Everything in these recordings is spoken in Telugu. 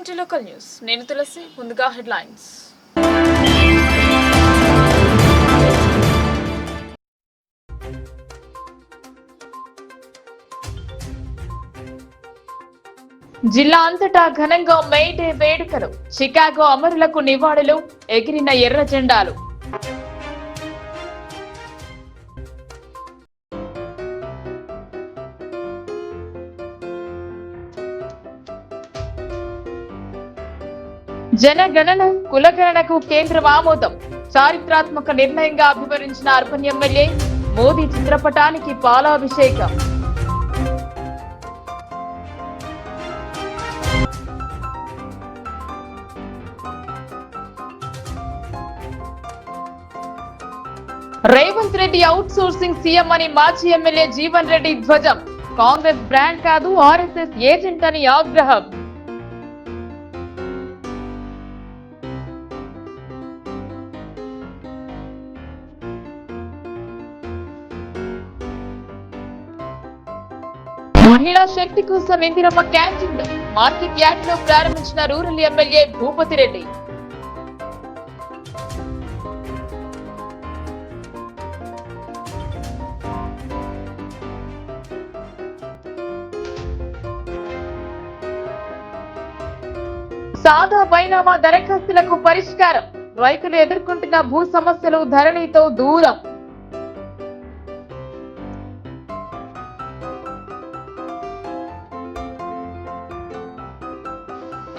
Welcome to local news. నేను తులసి. ముందుగా హెడ్లైన్స్. జిల్లా అంతటా ఘనంగా మే డే వేడుకలు. చికాగో అమరులకు నివాళులు. ఎగిరిన ఎర్ర జెండాలు. జనగణన కులగణనకు కేంద్రం ఆమోదం. చారిత్రాత్మక నిర్ణయంగా అభివర్ణించిన అర్బన్ ఎమ్మెల్యే. మోదీ చిత్రపటానికి పాలాభిషేకం. Revanth Reddy out sourcing CM అని మాజీ ఎమ్మెల్యే జీవన్ రెడ్డి ధ్వజం. కాంగ్రెస్ బ్రాండ్ కాదు, ఆర్ఎస్ఎస్ ఏజెంట్ అని ఆగ్రహం. మహిళా శక్తి కోసం ఇందిరమ్మ క్యాంటీన్ మార్కెట్ యార్డ్ లో ప్రారంభించిన రూరల్ ఎమ్మెల్యే భూపతి రెడ్డి. సాదా బైనామా దరఖాస్తులకు పరిష్కారం. రైతులు ఎదుర్కొంటున్న భూ సమస్యలు ధరణితో దూరం.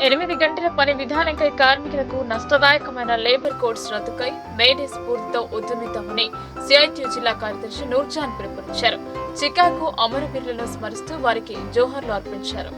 8 గంటల పని విధానంకై కార్మికులకు నష్టదాయకమైన లేబర్ కోడ్స్ రద్దుకై మేడే స్ఫూర్తితో ఉద్యమిద్దామని సిఐటియు జిల్లా కార్యదర్శి నూర్జాన్ పిలుపునిచ్చారు. చికాగో అమరవీరులను స్మరిస్తూ వారికి జోహార్లు అర్పించారు.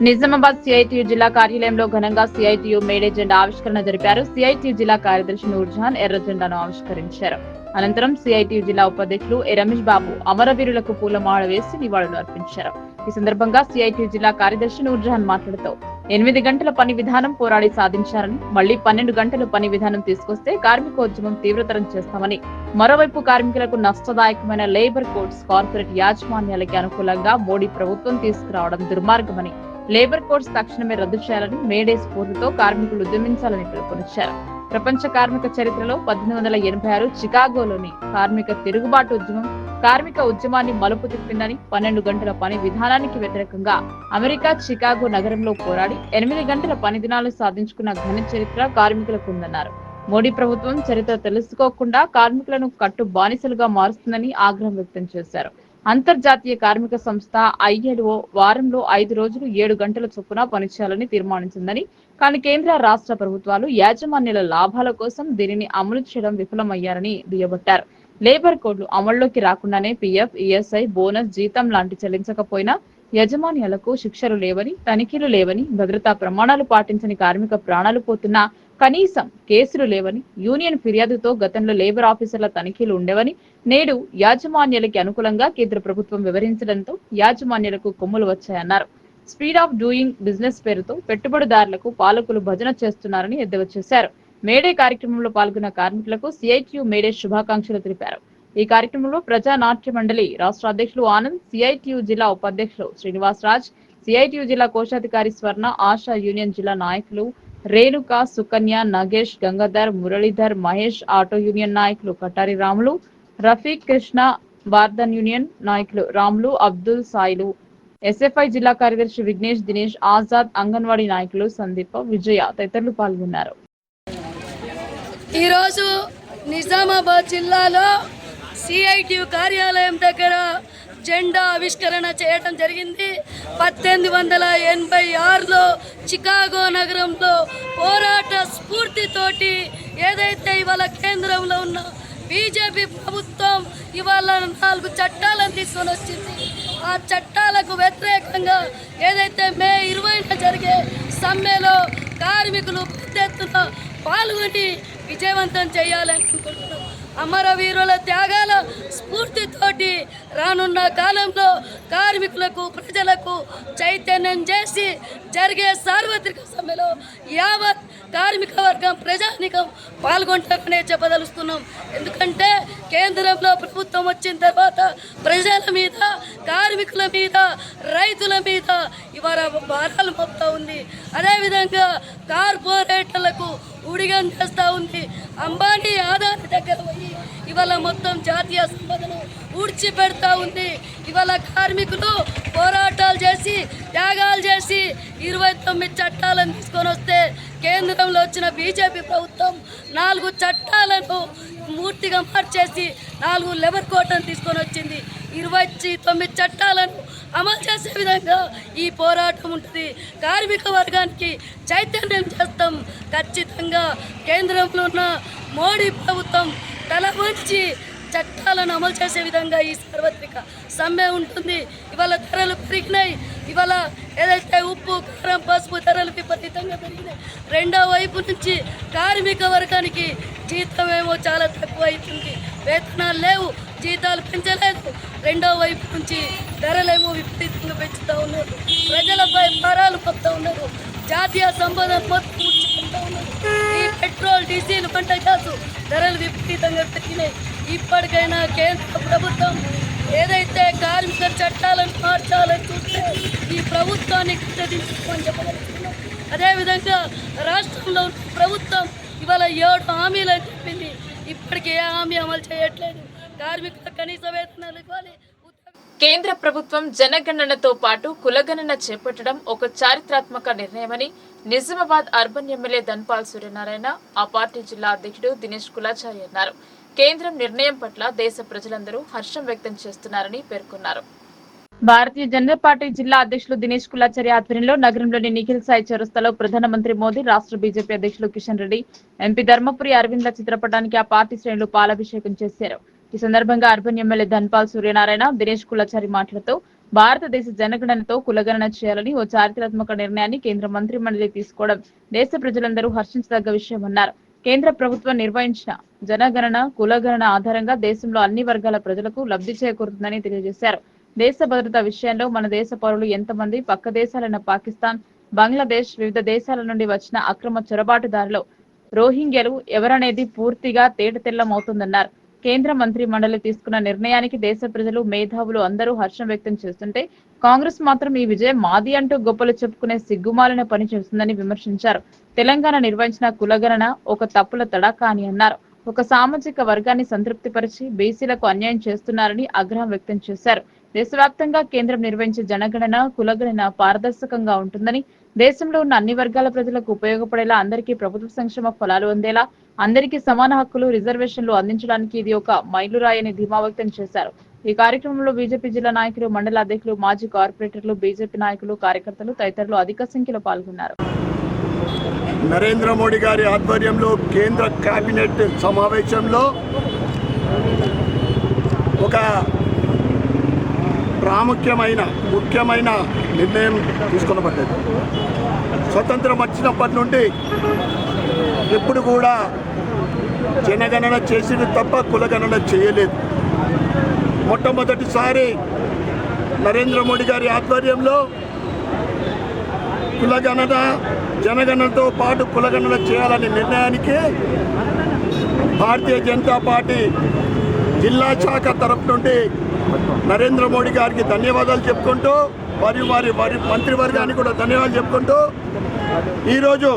నిజామాబాద్ సిఐటియు జిల్లా కార్యాలయంలో ఘనంగా సిఐటియు మేడే జెండా ఆవిష్కరణ జరిపారు. సిఐటియు జిల్లా కార్యదర్శి నూర్జాన్ ఎర్ర జెండాను ఆవిష్కరించారు. అనంతరం సిఐటియు జిల్లా ఉపాధ్యక్షులు రమేష్ బాబు అమరవీరులకు పూలమాల వేసి నివాళులు అర్పించారు. ఈ సందర్భంగా సిఐటియు జిల్లా కార్యదర్శి నూర్జాన్ మాట్లాడుతూ 8 గంటల పని విధానం పోరాడి సాధించారని, మళ్లీ 12 గంటల పని విధానం తీసుకొస్తే కార్మికోద్యమం తీవ్రతరం చేస్తామని, మరోవైపు కార్మికులకు నష్టదాయకమైన లేబర్ కోడ్స్ కార్పొరేట్ యాజమాన్యాలకి అనుకూలంగా మోడీ ప్రభుత్వం తీసుకురావడం దుర్మార్గమని, లేబర్ కోడ్స్ తక్షణమే రద్దు చేయాలని మేడే స్ఫూర్తితో కార్మికులు ఉద్యమించాలని పిలుపునిచ్చారు. ప్రపంచ కార్మిక చరిత్రలో 1886 చికాగోలోని కార్మిక తిరుగుబాటు ఉద్యమం కార్మిక ఉద్యమాన్ని మలుపు తిప్పిందని, 12 గంటల పని విధానానికి వ్యతిరేకంగా అమెరికా చికాగో నగరంలో పోరాడి 8 గంటల పని దినాలు సాధించుకున్న ఘన చరిత్ర కార్మికులకు ఉందన్నారు. మోడీ ప్రభుత్వం చరిత్ర తెలుసుకోకుండా కార్మికులను కట్టు బానిసలుగా మారుస్తుందని ఆగ్రహం వ్యక్తం చేశారు. అంతర్జాతీయ కార్మిక సంస్థ ILO వారంలో 5 రోజులు 7 గంటల చొప్పున పనిచేయాలని తీర్మానించిందని, కానీ కేంద్ర రాష్ట్ర ప్రభుత్వాలు యాజమాన్యాల లాభాల కోసం దీనిని అమలు చేయడం విఫలమయ్యారని దుయ్యబట్టారు. లేబర్ కోడ్లు అమల్లోకి రాకుండానే PF, ESI, బోనస్, జీతం లాంటి చెల్లించకపోయినా యజమాన్యాలకు శిక్షలు లేవని, తనిఖీలు లేవని, భద్రతా ప్రమాణాలు పాటించని కార్మిక ప్రాణాలు పోతున్నా కనీసం కేసులు లేవని, యూనియన్ ఫిర్యాదుతో గతంలో లేబర్ ఆఫీసర్ల తనిఖీలు ఉండేవని, నేడు యాజమాన్యాలకి అనుకూలంగా కేంద్ర ప్రభుత్వం వివరించడంతో యాజమాన్యాలకు కొమ్ములు వచ్చాయన్నారు. స్పీడ్ ఆఫ్ డూయింగ్ బిజినెస్ పేరుతో పెట్టుబడిదారులకు పాలకులు భజన చేస్తున్నారని ఎద్దేవా చేశారు. మేడే కార్యక్రమంలో పాల్గొన్న కార్మికులకు సిఐటియు మేడే శుభాకాంక్షలు తెలిపారు. ఈ కార్యక్రమంలో ప్రజా నాట్య మండలి రాష్ట్ర అధ్యక్షులు ఆనంద్, సిఐటియు జిల్లా ఉపాధ్యక్షులు శ్రీనివాస్ రాజ్, సిఐటియు జిల్లా కోశాధికారి స్వర్ణ, ఆశా యూనియన్ జిల్లా నాయకులు రేణుక, సుకన్య, నగేష్, గంగాధర్, మురళీధర్, మహేష్, ఆటో యూనియన్ నాయకులు కటారి రాములు, రఫీక్, కృష్ణ, బార్దన్ యూనియన్ నాయకులు రాములు, అబ్దుల్, సాయిలు, SFI జిల్లా కార్యదర్శి విఘ్నేష్, దినేష్, ఆజాద్, అంగన్వాడీ నాయకులు సందీప, విజయ తదితరులు పాల్గొన్నారు. ఈరోజు నిజామాబాద్ జిల్లాలో సిఐటియు కార్యాలయం దగ్గర జెండా ఆవిష్కరణ చేయడం జరిగింది. 1886లో చికాగో నగరంలో పోరాట స్ఫూర్తితోటి ఏదైతే ఇవాళ కేంద్రంలో ఉన్న బీజేపీ ప్రభుత్వం ఇవాళ 4 చట్టాలను తీసుకొని వచ్చింది. ఆ చట్టాలకు వ్యతిరేకంగా ఏదైతే మే 20న జరిగే సమ్మెలో కార్మికులు పెద్ద ఎత్తున పాల్గొని విజయవంతం చేయాలని అనుకుంటున్నాం. అమరవీరుల త్యాగాల స్ఫూర్తితోటి రానున్న కాలంలో కార్మికులకు ప్రజలకు చైతన్యం చేసి జరిగే సార్వత్రిక సమ్మెలో యావత్ కార్మిక వర్గం ప్రజానికం పాల్గొంటారనే చెప్పదలుస్తున్నాం. ఎందుకంటే కేంద్రంలో ప్రభుత్వం వచ్చిన తర్వాత ప్రజల మీద, కార్మికుల మీద, రైతుల మీద ఇవాళ భారాలు మోపుతా ఉంది. అదేవిధంగా కార్పొరేట్లకు ఊడిగం చేస్తూ ఉంది. అంబానీ ఆదాని దగ్గర పోయి ఇవాళ మొత్తం జాతీయ సంపదను ఊడ్చిపెడతా ఉంది. ఇవాళ కార్మికులు పోరాటాలు చేసి త్యాగాలు చేసి 29 చట్టాలను తీసుకొని వస్తే కేంద్రంలో వచ్చిన బీజేపీ ప్రభుత్వం 4 చట్టాలను పూర్తిగా మార్చేసి 4 లేబర్ కోడ్లను తీసుకొని వచ్చింది. 29 చట్టాలను అమలు చేసే విధంగా ఈ పోరాటం ఉంటుంది. కార్మిక వర్గానికి చైతన్యం చేస్తాం. ఖచ్చితంగా కేంద్రంలో ఉన్న మోడీ ప్రభుత్వం తల వంచి చట్టాలను అమలు చేసే విధంగా ఈ సార్వత్రిక సమ్మె ఉంటుంది. ఇవాళ ధరలు పెరిగినాయి. ఇవాళ ఏదైతే ఉప్పు, కారం, పసుపు ధరలు విపరీతంగా పెరిగినాయి. రెండో వైపు నుంచి కార్మిక వర్గానికి జీతం ఏమో చాలా తక్కువ అవుతుంది. వేతనాలు లేవు, జీతాలు పెంచలేదు. రెండో వైపు నుంచి ధరలేమో విపరీతంగా పెంచుతూ ఉన్నారు. ప్రజలపై భారాలు పొందుతూ ఉన్నారు. జాతీయ సంపద మొత్తం ఉంచుకుంటూ ఉన్నారు. ఈ పెట్రోల్, డీజిల్, వంట గ్యాసు ధరలు విపరీతంగా పెరిగినాయి. ఇప్పటికైనా కేంద్ర ప్రభుత్వం ఏదైతే కార్మిక చట్టాలను మార్చాలని చూస్తే ఈ ప్రభుత్వాన్ని కట్టదించుకోమని చెప్పగలుగుతున్నాం. అదేవిధంగా రాష్ట్రంలో ప్రభుత్వం ఇవాళ 7 హామీలు అని చెప్పింది. ఇప్పటికీ ఏ హామీ అమలు చేయట్లేదు. కార్మికుల కనీస వేతనాలు ఇవ్వాలి. కేంద్ర ప్రభుత్వం జనగణనతో పాటు కులగణన చేపట్టడం ఒక చారిత్రాత్మక నిర్ణయమని నిజామాబాద్ అర్బన్ ఎమ్మెల్యే ధన్పాల్ సూర్యనారాయణ, ఆ పార్టీ జిల్లా అధ్యక్షుడు దినేష్ కులాచారి అన్నారు. కేంద్రం నిర్ణయం పట్ల దేశ ప్రజలందరూ హర్షం వ్యక్తం చేస్తున్నారని పేర్కొన్నారు. భారతీయ జనతా పార్టీ జిల్లా అధ్యక్షులు దినేష్ కులాచారి ఆధ్వర్యంలో నగరంలోని నిఖిల్ సాయి చౌరస్తాలో ప్రధానమంత్రి మోదీ, రాష్ట్ర బీజేపీ అధ్యక్షులు కిషన్ రెడ్డి, ఎంపీ ధర్మపురి అరవింద్ల చిత్రపటానికి ఆ పార్టీ శ్రేణులు పాలాభిషేకం చేశారు. ఈ సందర్భంగా అర్బన్ ఎమ్మెల్యే ధన్పాల్ సూర్యనారాయణ, దినేష్ కులాచారి మాట్లాడుతూ భారతదేశ జనగణనతో కులగణన చేయాలని ఓ చారిత్రాత్మక నిర్ణయాన్ని కేంద్ర మంత్రి మండలి తీసుకోవడం దేశ ప్రజలందరూ హర్షించదగ్గ విషయమన్నారు. కేంద్ర ప్రభుత్వం నిర్వహించిన జనగణన, కులగణన ఆధారంగా దేశంలో అన్ని వర్గాల ప్రజలకు లబ్ధి చేకూరుతుందని తెలియజేశారు. దేశ భద్రత విషయంలో మన దేశ పౌరులు ఎంతమంది పక్క దేశాలైన పాకిస్తాన్, బంగ్లాదేశ్, వివిధ దేశాల నుండి వచ్చిన అక్రమ చొరబాటుదారులు, రోహింగ్యలు ఎవరనేది పూర్తిగా తేటతెల్లమవుతుందన్నారు. కేంద్ర మంత్రి మండలి తీసుకున్న నిర్ణయానికి దేశ ప్రజలు, మేధావులు అందరూ హర్షం వ్యక్తం చేస్తుంటే కాంగ్రెస్ మాత్రం ఈ విజయం మాది అంటూ గొప్పలు చెప్పుకునే సిగ్గుమాలిన పని చేస్తుందని విమర్శించారు. తెలంగాణ నిర్వహించిన కులగణన ఒక తప్పుల తడాకా అని అన్నారు. ఒక సామాజిక వర్గాన్ని సంతృప్తిపరిచి బీసీలకు అన్యాయం చేస్తున్నారని ఆగ్రహం వ్యక్తం చేశారు. దేశవ్యాప్తంగా కేంద్రం నిర్వహించే జనగణన, కులగణన పారదర్శకంగా ఉంటుందని, దేశంలో ఉన్న అన్ని వర్గాల ప్రజలకు ఉపయోగపడేలా, అందరికీ ప్రభుత్వ సంక్షేమ ఫలాలు అందేలా, అందరికీ సమాన హక్కులు, రిజర్వేషన్లు అందించడానికి ఇది ఒక మైలురాయని ధీమా వ్యక్తం చేశారు. ఈ కార్యక్రమంలో బీజేపీ జిల్లా నాయకులు, మండల అధ్యక్షులు, మాజీ కార్పొరేటర్లు, బీజేపీ నాయకులు, కార్యకర్తలు తదితరులు అధిక సంఖ్యలో పాల్గొన్నారు. నరేంద్ర మోడీ గారి ఆధ్వర్యంలో కేంద్ర కేబినెట్ సమావేశంలో ఒక ముఖ్యమైన నిర్ణయం తీసుకొనబడ్డది. స్వతంత్రం వచ్చినప్పటి నుండి ఎప్పుడు కూడా జనగణన చేసింది తప్ప కులగణన చేయలేదు. మొట్టమొదటిసారి నరేంద్ర మోడీ గారి ఆధ్వర్యంలో కులగణన, జనగణనతో పాటు కులగణన చేయాలనే నిర్ణయానికి భారతీయ జనతా పార్టీ జిల్లా శాఖ తరఫు నుండి నరేంద్ర మోడీ గారికి ధన్యవాదాలు చెప్పుకుంటూ, మరియు వారి మంత్రివర్గానికి కూడా ధన్యవాదాలు చెప్పుకుంటూ, ఈరోజు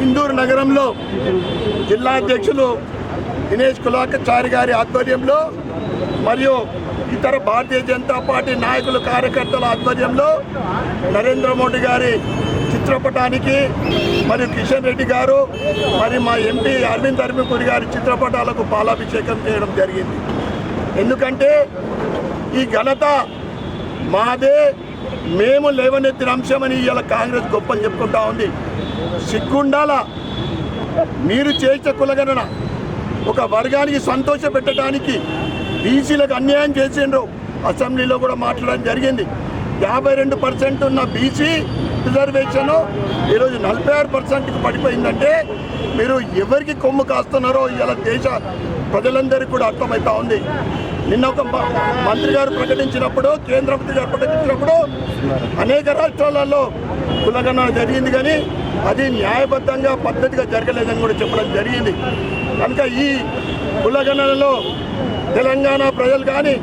ఇందూరు నగరంలో జిల్లా అధ్యక్షులు దినేష్ కులాచారి గారి ఆధ్వర్యంలో మరియు ఇతర భారతీయ జనతా పార్టీ నాయకులు, కార్యకర్తల ఆధ్వర్యంలో నరేంద్ర మోడీ గారి చిత్రపటానికి మరియు కిషన్ రెడ్డి గారు మరి మా ఎంపీ అరవింద్ ధర్మపురి గారి చిత్రపటాలకు పాలాభిషేకం చేయడం జరిగింది. ఎందుకంటే ఈ ఘనత మాదే, మేము లేవనెత్తిన అంశమని ఇవాళ కాంగ్రెస్ గొప్పలు చెప్పుకుంటా ఉంది. సిగ్గుండాల మీరు చేసే కులగణన ఒక వర్గానికి సంతోష పెట్టడానికి బీసీలకు అన్యాయం చేసిండ్రు. అసెంబ్లీలో కూడా మాట్లాడడం జరిగింది. 52% ఉన్న బీసీ రిజర్వేషన్ ఈరోజు 46%కి పడిపోయిందంటే మీరు ఎవరికి కొమ్ము కాస్తున్నారో ఇలా దేశ ప్రజలందరికీ కూడా అర్థమవుతా ఉంది. నిన్న ఒక మంత్రి గారు ప్రకటించినప్పుడు, కేంద్ర మంత్రి గారు ప్రకటించినప్పుడు అనేక రాష్ట్రాలలో కులగణన జరిగింది, కానీ అది న్యాయబద్ధంగా పద్ధతిగా జరగలేదని కూడా చెప్పడం జరిగింది. కనుక ఈ కులగణనలో తెలంగాణ ప్రజలు కానీ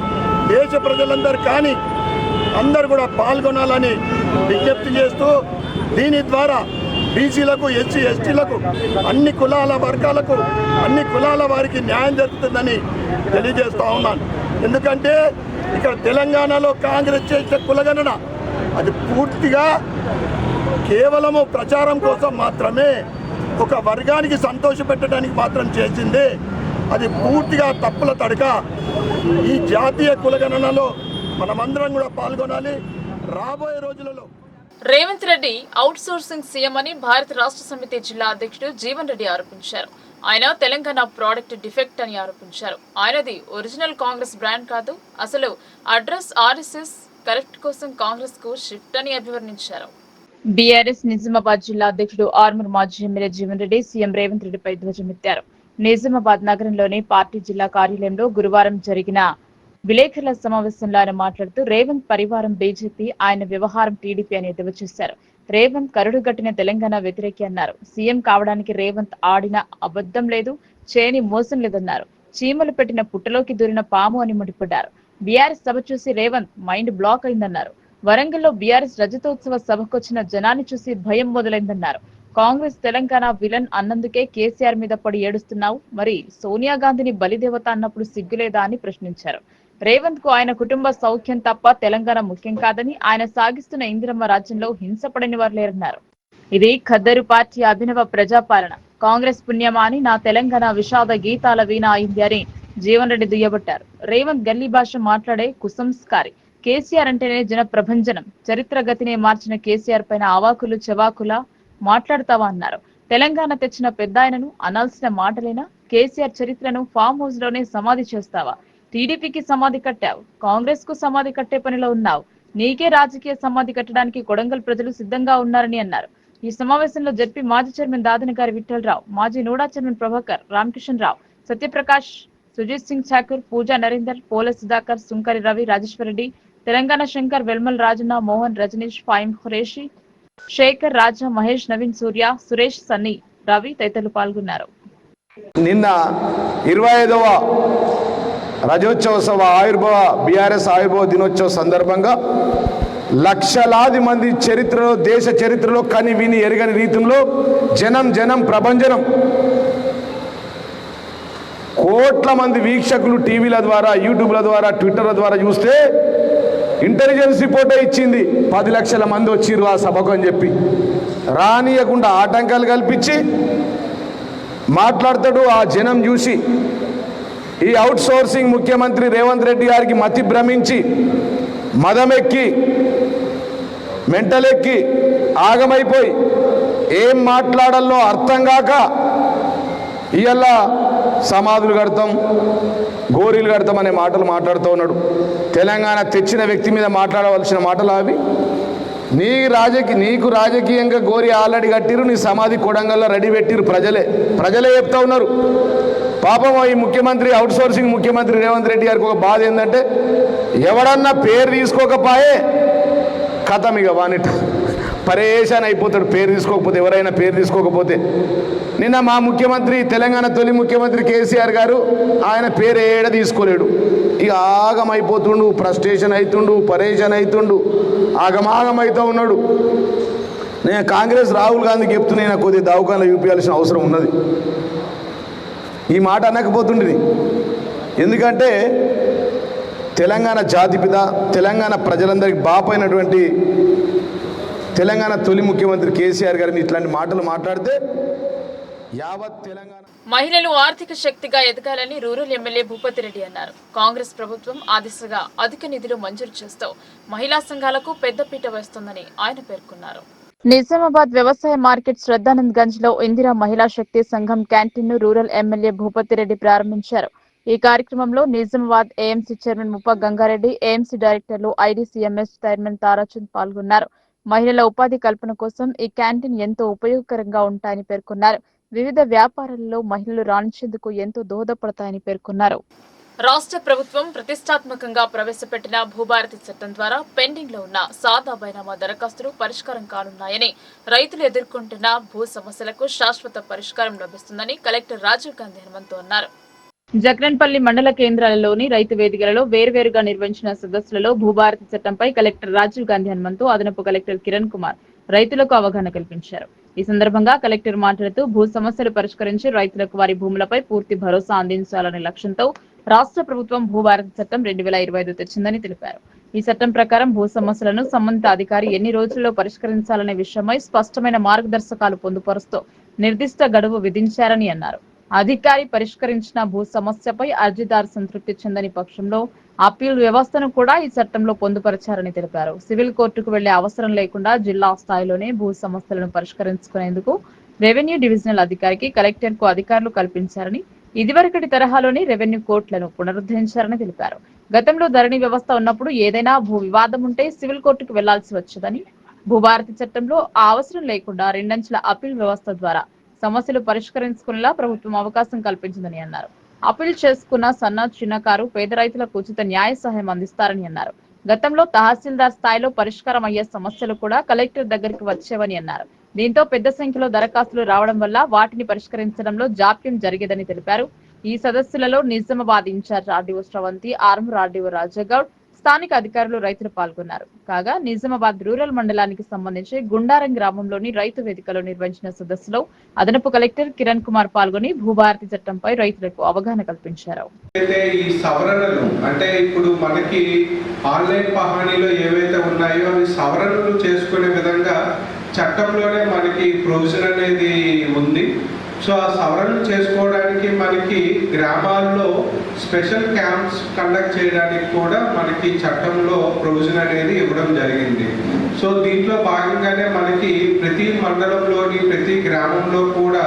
దేశ ప్రజలందరూ కానీ అందరూ కూడా పాల్గొనాలని విజ్ఞప్తి చేస్తూ, దీని ద్వారా బీసీలకు, ఎస్సీ ఎస్టీలకు, అన్ని కులాల వర్గాలకు, అన్ని కులాల వారికి న్యాయం జరుగుతుందని తెలియజేస్తూ ఉన్నాను. ఎందుకంటే ఇక్కడ తెలంగాణలో కాంగ్రెస్ చేసిన కులగణన అది పూర్తిగా కేవలము ప్రచారం కోసం మాత్రమే, ఒక వర్గానికి సంతోషపెట్టడానికి మాత్రం చేసింది. అది పూర్తిగా తప్పుల తడక. ఈ జాతీయ కులగణనలో మనమందరం కూడా పాల్గొనాలి. రాబోయే రోజులలో Revanth Reddy out sourcing CM అని భారత రాష్ట్ర సమితి జిల్లా అధ్యక్షుడు జీవన్ రెడ్డి ఆరోపించారు. ఆయన తెలంగాణ ప్రోడక్ట్ డిఫెక్ట్ అని ఆరోపించారు. ఆయనది ఒరిజినల్ కాంగ్రెస్ బ్రాండ్ కాదు, అసలు అడ్రస్ ఆర్ఎస్ఎస్ కరెక్ట్ కోసం కాంగ్రెస్ కు షిఫ్ట్ అని అభివర్ణించారు. బీఆర్ఎస్ నిజామాబాద్ జిల్లా అధ్యక్షుడు ఆర్మూర్ మాజీ ఎమ్మెల్యే జీవన్ రెడ్డి సీఎం రేవంత్ రెడ్డిపై ధ్వజమెత్తారు. నిజామాబాద్ నగరంలోని పార్టీ జిల్లా కార్యాలయంలో గురువారం జరిగిన విలేకరుల సమావేశంలో ఆయన మాట్లాడుతూ, రేవంత్ పరివారం బీజేపీ, ఆయన వ్యవహారం టీడీపీ అని ఎద్దేవా చేశారు. రేవంత్ కరుడుగట్టిన తెలంగాణ వ్యతిరేకి అన్నారు. సీఎం కావడానికి రేవంత్ ఆడిన అబద్ధం లేదు, చేయని మోసం లేదన్నారు. చీమలు పెట్టిన పుట్టలోకి దూరిన పాము అని ముడిపడ్డారు. బీఆర్ఎస్ సభ చూసి రేవంత్ మైండ్ బ్లాక్ అయిందన్నారు. వరంగల్లో బీఆర్ఎస్ రజతోత్సవ సభకొచ్చిన జనాన్ని చూసి భయం మొదలైందన్నారు. కాంగ్రెస్ తెలంగాణ విలన్ అన్నందుకే కేసీఆర్ మీద పడి ఏడుస్తున్నావు, మరి సోనియా గాంధీని బలిదేవత అన్నప్పుడు సిగ్గులేదా అని ప్రశ్నించారు. రేవంత్ కు ఆయన కుటుంబ సౌఖ్యం తప్ప తెలంగాణ ముఖ్యం కాదని, ఆయన సాగిస్తున్న ఇందిరమ్మ రాజ్యంలో హింసపడని వారు లేరన్నారు. ఇది ఖద్దరు పార్టీ అభినవ ప్రజాపాలన, కాంగ్రెస్ పుణ్యమా అని నా తెలంగాణ విషాద గీతాల వీణ అయింది అని జీవన్ రెడ్డి దుయ్యబట్టారు. రేవంత్ గల్లీ భాష మాట్లాడే కుసంస్కారి. కేసీఆర్ అంటేనే జన ప్రభంజనం. చరిత్ర గతినే మార్చిన కేసీఆర్ పైన అవాకులు చెవాకులా మాట్లాడతావా అన్నారు. తెలంగాణ తెచ్చిన పెద్దాయనను అనాల్సిన మాటలేనా? కేసీఆర్ చరిత్రను ఫామ్ హౌస్ లోనే సమాధి చేస్తావా? టీడీపీకి సమాధి కట్టావు, కాంగ్రెస్ కు సమాధి కట్టే పనిలో ఉన్నావు. నీకే రాజకీయ సమాధి కట్టడానికి కొడంగల్ ప్రజలు సిద్ధంగా ఉన్నారని అన్నారు. ఈ సమావేశంలో జడ్పీ మాజీ చైర్మన్ దాదనగారి విఠలరావు, మాజీ నూడా చైర్మన్ ప్రభాకర్, రామకిషన్ రావు, సత్యప్రకాష్, సుజిత్ సింగ్ ఠాకూర్, పూజా నరేందర్, పోల సుధాకర్, సుంకరి రవి, రాజేశ్వరరెడ్డి, తెలంగాణ శంకర్, వెల్మల్ రాజన్న, మోహన్, రజనీష్, ఫాయిం ఖురేషి, శేఖర్, రాజా, మహేష్, నవీన్, సూర్య, సురేష్, సన్నీ, రవి తదితరులు పాల్గొన్నారు. నిన్న 25వ రజోత్సవ ఆవిర్భావ బీఆర్ఎస్ ఆవిర్భావ దినోత్సవ సందర్భంగా లక్షలాది మంది చరిత్రలో, దేశ చరిత్రలో కని విని ఎరగని రీతిలో జనం ప్రభంజనం, కోట్ల మంది వీక్షకులు టీవీల ద్వారా, యూట్యూబ్ల ద్వారా, ట్విట్టర్ల ద్వారా చూస్తే ఇంటెలిజెన్స్ రిపోర్టే ఇచ్చింది 10 లక్షల మంది వచ్చిర్రు ఆ సభకు అని చెప్పి. రానియకుండా ఆటంకాలు కల్పించి మాట్లాడతాడు. ఆ జనం చూసి ఈ అవుట్ సోర్సింగ్ ముఖ్యమంత్రి రేవంత్ రెడ్డి గారికి మతి భ్రమించి, మదమెక్కి, మెంటలెక్కి, ఆగమైపోయి ఏం మాట్లాడాలో అర్థం కాక ఇవాళ సమాధులు కడతాం, గోరీలు కడతాం అనే మాటలు మాట్లాడుతూ ఉన్నాడు. తెలంగాణ తెచ్చిన వ్యక్తి మీద మాట్లాడవలసిన మాటలు అవి. నీకు రాజకీయంగా గోరి ఆల్రెడీ కట్టిరు, నీ సమాధి కొడంగల్లో రెడీ పెట్టిరు. ప్రజలే చెప్తా ఉన్నారు. పాపం ఈ ముఖ్యమంత్రి, అవుట్ సోర్సింగ్ ముఖ్యమంత్రి రేవంత్ రెడ్డి గారికి ఒక బాధ ఏంటంటే, ఎవడన్నా పేరు తీసుకోకపోయే కథం, ఇక వానిట పరేషాన్ అయిపోతాడు. పేరు తీసుకోకపోతే, ఎవరైనా పేరు తీసుకోకపోతే. నిన్న మా ముఖ్యమంత్రి, తెలంగాణ తొలి ముఖ్యమంత్రి కేసీఆర్ గారు, ఆయన పేరు ఏడ తీసుకోలేడు. ఇక ఆగమైపోతుండు, ఫ్రస్ట్రేషన్ అవుతుండు, పరేషాన్ అవుతుండు, ఆగమాగమవుతూ ఉన్నాడు. నేను కాంగ్రెస్ రాహుల్ గాంధీకి చెప్తున్నా, నాకు కొద్దిగా దవాఖానలో చూపించాల్సిన అవసరం ఉన్నది. ఈ మాట అనకపోతుండేది. ఎందుకంటే తెలంగాణ జాతిపిత, తెలంగాణ ప్రజలందరికీ బాపైనటువంటి తెలంగాణ తొలి ముఖ్యమంత్రి కేసీఆర్ గారిని ఇట్లాంటి మాటలు మాట్లాడితే యావత్ తెలంగాణ మహిళలు ఆర్థిక శక్తిగా ఎదగాలని రూరల్ ఎమ్మెల్యే భూపతి రెడ్డి అన్నారు. కాంగ్రెస్ ప్రభుత్వం ఆ దిశగా అధిక నిధులు మంజూరు చేస్తూ మహిళా సంఘాలకు పెద్దపీట వేస్తోందని ఆయన పేర్కొన్నారు. నిజామాబాద్ వ్యవసాయ మార్కెట్ శ్రద్ధానంద్ గంజ్ లో ఇందిరా మహిళా శక్తి సంఘం క్యాంటీన్ ను రూరల్ ఎమ్మెల్యే భూపతి రెడ్డి ప్రారంభించారు. ఈ కార్యక్రమంలో నిజామాబాద్ ఏఎంసీ చైర్మన్ ముప్ప గంగారెడ్డి, ఏఎంసీ డైరెక్టర్లు, ఐడీసీఎంఎస్ చైర్మన్ తారాచంద్ పాల్గొన్నారు. మహిళల ఉపాధి కల్పన కోసం ఈ క్యాంటీన్ ఎంతో ఉపయోగకరంగా ఉంటాయని పేర్కొన్నారు. వివిధ వ్యాపారాలలో మహిళలు రాణించేందుకు ఎంతో దోహదపడతాయని పేర్కొన్నారు. రాష్ట్ర ప్రభుత్వం ప్రతిష్టాత్మకంగా ప్రవేశపెట్టిన భూభారతి చట్టం ద్వారా పెండింగ్ లో ఉన్న సాదా బైనామా దరఖాస్తులు పరిష్కారం కానున్నాయని, రైతులు ఎదుర్కొంటున్న భూ సమస్యలకు శాశ్వత పరిష్కారం లభిస్తుందని కలెక్టర్ రాజీవ్ గాంధీ హనుమంతు అన్నారు. జగన్పల్లి మండల కేంద్రాలలోని రైతు వేదికలలో వేర్వేరుగా నిర్వహించిన సదస్సులలో భూభారతి చట్టంపై కలెక్టర్ రాజీవ్ గాంధీ హనుమంతు, అదనపు కలెక్టర్ కిరణ్ కుమార్ రైతులకు అవగాహన కల్పించారు. ఈ సందర్భంగా కలెక్టర్ మాట్లాడుతూ భూ సమస్యలు పరిష్కరించి రైతులకు వారి భూములపై పూర్తి భరోసా అందించాలనే లక్ష్యంతో రాష్ట్ర ప్రభుత్వం భూభారతి చట్టం 2025 తెచ్చిందని తెలిపారు. ఈ చట్టం ప్రకారం భూ సమస్యలను సంబంధిత అధికారి ఎన్ని రోజుల్లో పరిష్కరించాలనే విషయమై స్పష్టమైన మార్గదర్శకాలు పొందుపరుస్తూ నిర్దిష్ట గడువు విధించారని అన్నారు. అధికారి పరిష్కరించిన భూ సమస్యపై అర్జీదారు సంతృప్తి చెందని పక్షంలో అప్పీల్ వ్యవస్థను కూడా ఈ చట్టంలో పొందుపరిచారని తెలిపారు. సివిల్ కోర్టుకు వెళ్లే అవసరం లేకుండా జిల్లా స్థాయిలోనే భూ సమస్యలను పరిష్కరించుకునేందుకు రెవెన్యూ డివిజనల్ అధికారికి కలెక్టర్ కు అధికారులు కల్పించారని, ఇదివరకటి తరహాలోని రెవెన్యూ కోర్టులను పునరుద్ధరించారని తెలిపారు. గతంలో ధరణి వ్యవస్థ ఉన్నప్పుడు ఏదైనా భూ వివాదం ఉంటే సివిల్ కోర్టుకు వెళ్లాల్సి వచ్చేదని, భూభారతి చట్టంలో ఆ అవసరం లేకుండా రెండంచెల అప్పీల్ వ్యవస్థ ద్వారా సమస్యలు పరిష్కరించుకునేలా ప్రభుత్వం అవకాశం కల్పించిందని అన్నారు. అప్పీల్ చేసుకున్న సన్న, చిన్నకారు, పేద రైతులకు ఉచిత న్యాయ సహాయం అందిస్తారని అన్నారు. గతంలో తహసీల్దార్ స్థాయిలో పరిష్కారం అయ్యే సమస్యలు కూడా కలెక్టర్ దగ్గరికి వచ్చేవని అన్నారు. దీంతో పెద్ద సంఖ్యలో దరఖాస్తులు రావడం వల్ల వాటిని పరిష్కరించడంలో జాప్యం జరిగేదని తెలిపారు. ఈ సదస్సులలో Nizamabad in charge RDO Sravanthi, Armoor RDO Rajagoud, స్థానిక అధికారులు, రైతులు పాల్గొన్నారు. కాగా నిజామాబాద్ రూరల్ మండలానికి సంబంధించి గుండారం గ్రామంలోని రైతు వేదికలో నిర్వహించిన సదస్సులో అదనపు కలెక్టర్ కిరణ్ కుమార్ పాల్గొని భూభారతి చట్టంపై రైతులకు అవగాహన కల్పించారు. ఈ సవరణలు అంటే ఇప్పుడు మనకి ఆన్లైన్ పహాణీలో ఏవైతే ఉన్నాయో అవి సవరణలు చేసుకునే విధంగా చట్టంలోనే మనకి ప్రొవిజన్ అనేది ఉంది. సో ఆ సవరణలు చేసుకోవడానికి మనకి గ్రామాల్లో స్పెషల్ క్యాంప్స్ కండక్ట్ చేయడానికి కూడా మనకి చట్టంలో ప్రొవిజన్ అనేది ఇవ్వడం జరిగింది. సో దీంట్లో భాగంగానే మనకి ప్రతి మండలంలోని ప్రతి గ్రామంలో కూడా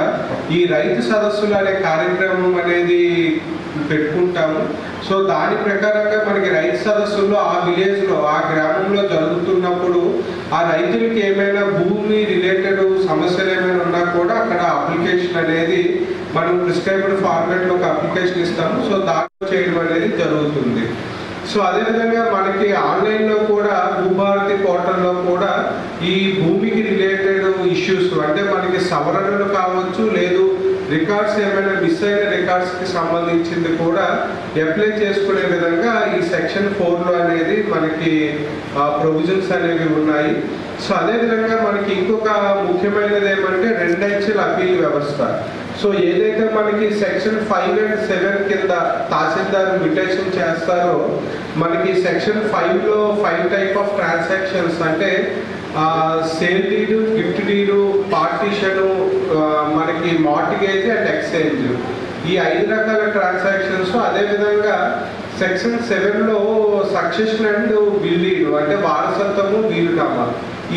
ఈ రైతు సదస్సులు అనే కార్యక్రమం అనేది పెట్టుకుంటాము. సో దాని ప్రకారంగా మనకి రైతు సదస్సుల్లో ఆ విలేజ్లో, ఆ గ్రామంలో జరుగుతున్నప్పుడు ఆ రైతులకి ఏమైనా భూమి రిలేటెడ్ సమస్యలు ఏమైనా ఉన్నా కూడా అక్కడ అప్లికేషన్ అనేది మనం ప్రిస్క్రైబ్డ్ ఫార్మాట్లో ఒక అప్లికేషన్ ఇస్తాము. సో దాంట్లో చేయడం అనేది జరుగుతుంది. సో అదేవిధంగా మనకి ఆన్లైన్లో కూడా భూభారతి పోర్టల్లో కూడా ఈ భూమికి రిలేటెడ్ ఇష్యూస్ అంటే మనకి సవరణలు కావచ్చు, లేదు రికార్డ్స్ ఏమైనా మిస్ అయిన రికార్డ్స్కి సంబంధించింది కూడా అప్లై చేసుకునే విధంగా ఈ సెక్షన్ 4లో అనేది మనకి ప్రొవిజన్స్ అనేవి ఉన్నాయి. సో అదేవిధంగా మనకి ఇంకొక ముఖ్యమైనది ఏమంటే రెండంచెల అప్పీల్ వ్యవస్థ. సో ఏదైతే మనకి సెక్షన్ 5 and 7 కింద తహసీల్దార్ మ్యూటేషన్ చేస్తారో మనకి సెక్షన్ 5లో 5 టైప్ ఆఫ్ ట్రాన్సాక్షన్స్ అంటే sale deed, gift deed, partition, మనకి మార్టిగేజ్ అండ్ ఎక్స్చేంజ్, ఈ 5 రకాల ట్రాన్సాక్షన్స్. అదేవిధంగా సెక్షన్ 7లో సక్సెషన్ అండ్ విల్ డీడ్ అంటే వారసత్వము, వీలునామా,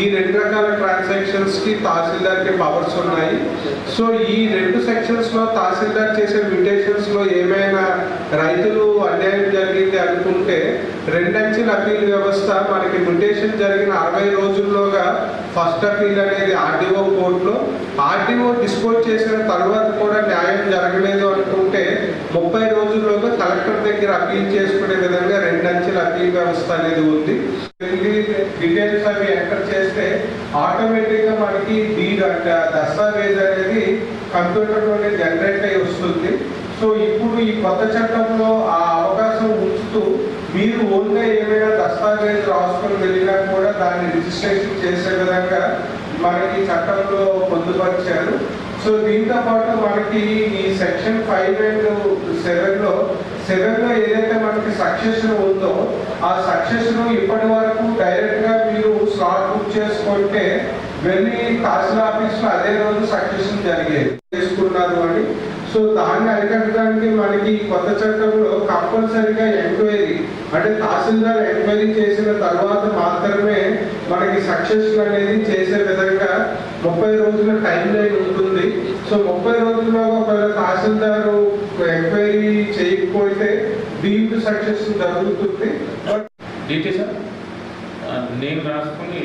ఈ 2 రకాల ట్రాన్సాక్షన్స్కి తహసీల్దార్కి పవర్స్ ఉన్నాయి. సో ఈ 2 సెక్షన్స్లో తహసీల్దార్ చేసే మ్యూటేషన్స్లో ఏమైనా రైతులు అన్యాయం జరిగింది అనుకుంటే రెండంచెల అప్పీల్ వ్యవస్థ మనకి మ్యూటేషన్ జరిగిన 60 రోజుల్లోగా ఫస్ట్ అప్పీల్ అనేది ఆర్డీఓ కోర్టులో, ఆర్డీఓ డిస్పోజ్ చేసిన తర్వాత కూడా న్యాయం జరగలేదు అనుకుంటే 30 రోజుల్లోగా కలెక్టర్ దగ్గర అప్పీల్ చేసుకునే విధంగా రెండంచెల అప్పీల్ వ్యవస్థ అనేది ఉంది. డీటెయిల్స్ అవి ఎంటర్ చేస్తే ఆటోమేటిక్గా మనకి డీడ్ అంటే దస్తావేజ్ అనేది కంప్యూటర్లోనే జనరేట్ అయ్యి వస్తుంది. సో ఇప్పుడు ఈ కొత్త చట్టంలో ఆ అవకాశం ఉంచుతూ మీరు ఓన్గా ఏమైనా దస్తావేజ్ రాసుకొని వెళ్ళినా కూడా దాన్ని రిజిస్ట్రేషన్ చేసే విధంగా మనకి చట్టంలో పొందుపరిచారు. సో దీంతో పాటు మనకి ఈ సెక్షన్ 5 and 7లో ఏదైతే మనకి సక్సెషన్ ఉందో ఆ సక్సెషన్ ఇప్పటి వరకు డైరెక్ట్గా మీరు స్లాట్ బుక్ చేసుకుంటే వెళ్ళి తహసీల్ ఆఫీస్లో అదే రోజు సక్సెషన్ జరిగేది చేసుకున్నారు అని. సో దాన్ని అరికట్టడానికి మనకి కొత్త చట్టంలో కంపల్సరీగా ఎంక్వైరీ అంటే తహసీల్దార్ ఎంక్వైరీ చేసిన తర్వాత మాత్రమే మనకి సక్సెషన్ అనేది చేసే విధంగా 30 రోజుల టైం లైన్ ఉంటుంది. సో 30 రోజుల్లో ఒకవేళ తహసీల్దారు ఎంక్వైరీ చేయకపోతే డీమ్డ్ సక్సెషన్ జరుగుతుంది. డీటీ సార్ నేను రాసుకుని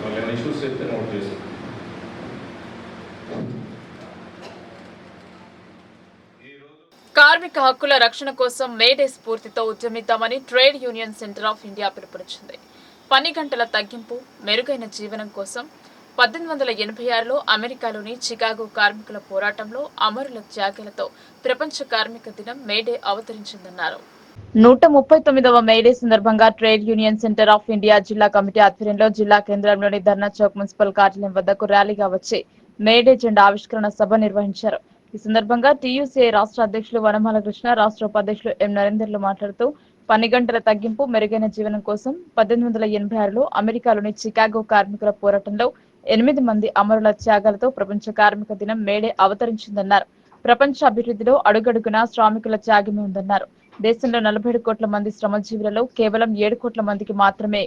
వాళ్ళని చెప్తే నోట్ చేశాను. కార్మిక హక్కుల రక్షణ కోసం మేడే స్ఫూర్తితో ఉద్యమిద్దామని Trade Union Centre of India పిలుపునిచ్చింది. పని గంటల తగ్గింపు, మెరుగైన జీవనం కోసం 1886లో అమెరికాలోని చికాగో కార్మికుల పోరాటంలో అమరుల త్యాగాలతో ప్రపంచ కార్మిక దినం మేడే అవతరించిందన్నారు. 139వ మేడే సందర్భంగా trade Union Centre of India జిల్లా కమిటీ ఆధ్వర్యంలో జిల్లా కేంద్రంలోని ధర్నా చౌక్ మున్సిపల్ కార్యాలయం వద్దకు ర్యాలీగా వచ్చి మేడే జెండా ఆవిష్కరణ సభ నిర్వహించారు. ఈ సందర్భంగా టీయూసీఐ రాష్ట్ర అధ్యక్షులు వనమాల కృష్ణ, రాష్ట్ర ఉపాధ్యక్షులు ఎం నరేందర్లు మాట్లాడుతూ పని గంటల తగ్గింపు, మెరుగైన జీవనం కోసం 1886లో అమెరికాలోని చికాగో కార్మికుల పోరాటంలో 8 మంది అమరుల త్యాగాలతో ప్రపంచ కార్మిక దినం మేడే అవతరించిందన్నారు. ప్రపంచ అభివృద్ధిలో అడుగడుగునా శ్రామికుల త్యాగమే ఉందన్నారు. దేశంలో 47 కోట్ల మంది శ్రమజీవులలో కేవలం 7 కోట్ల మందికి మాత్రమే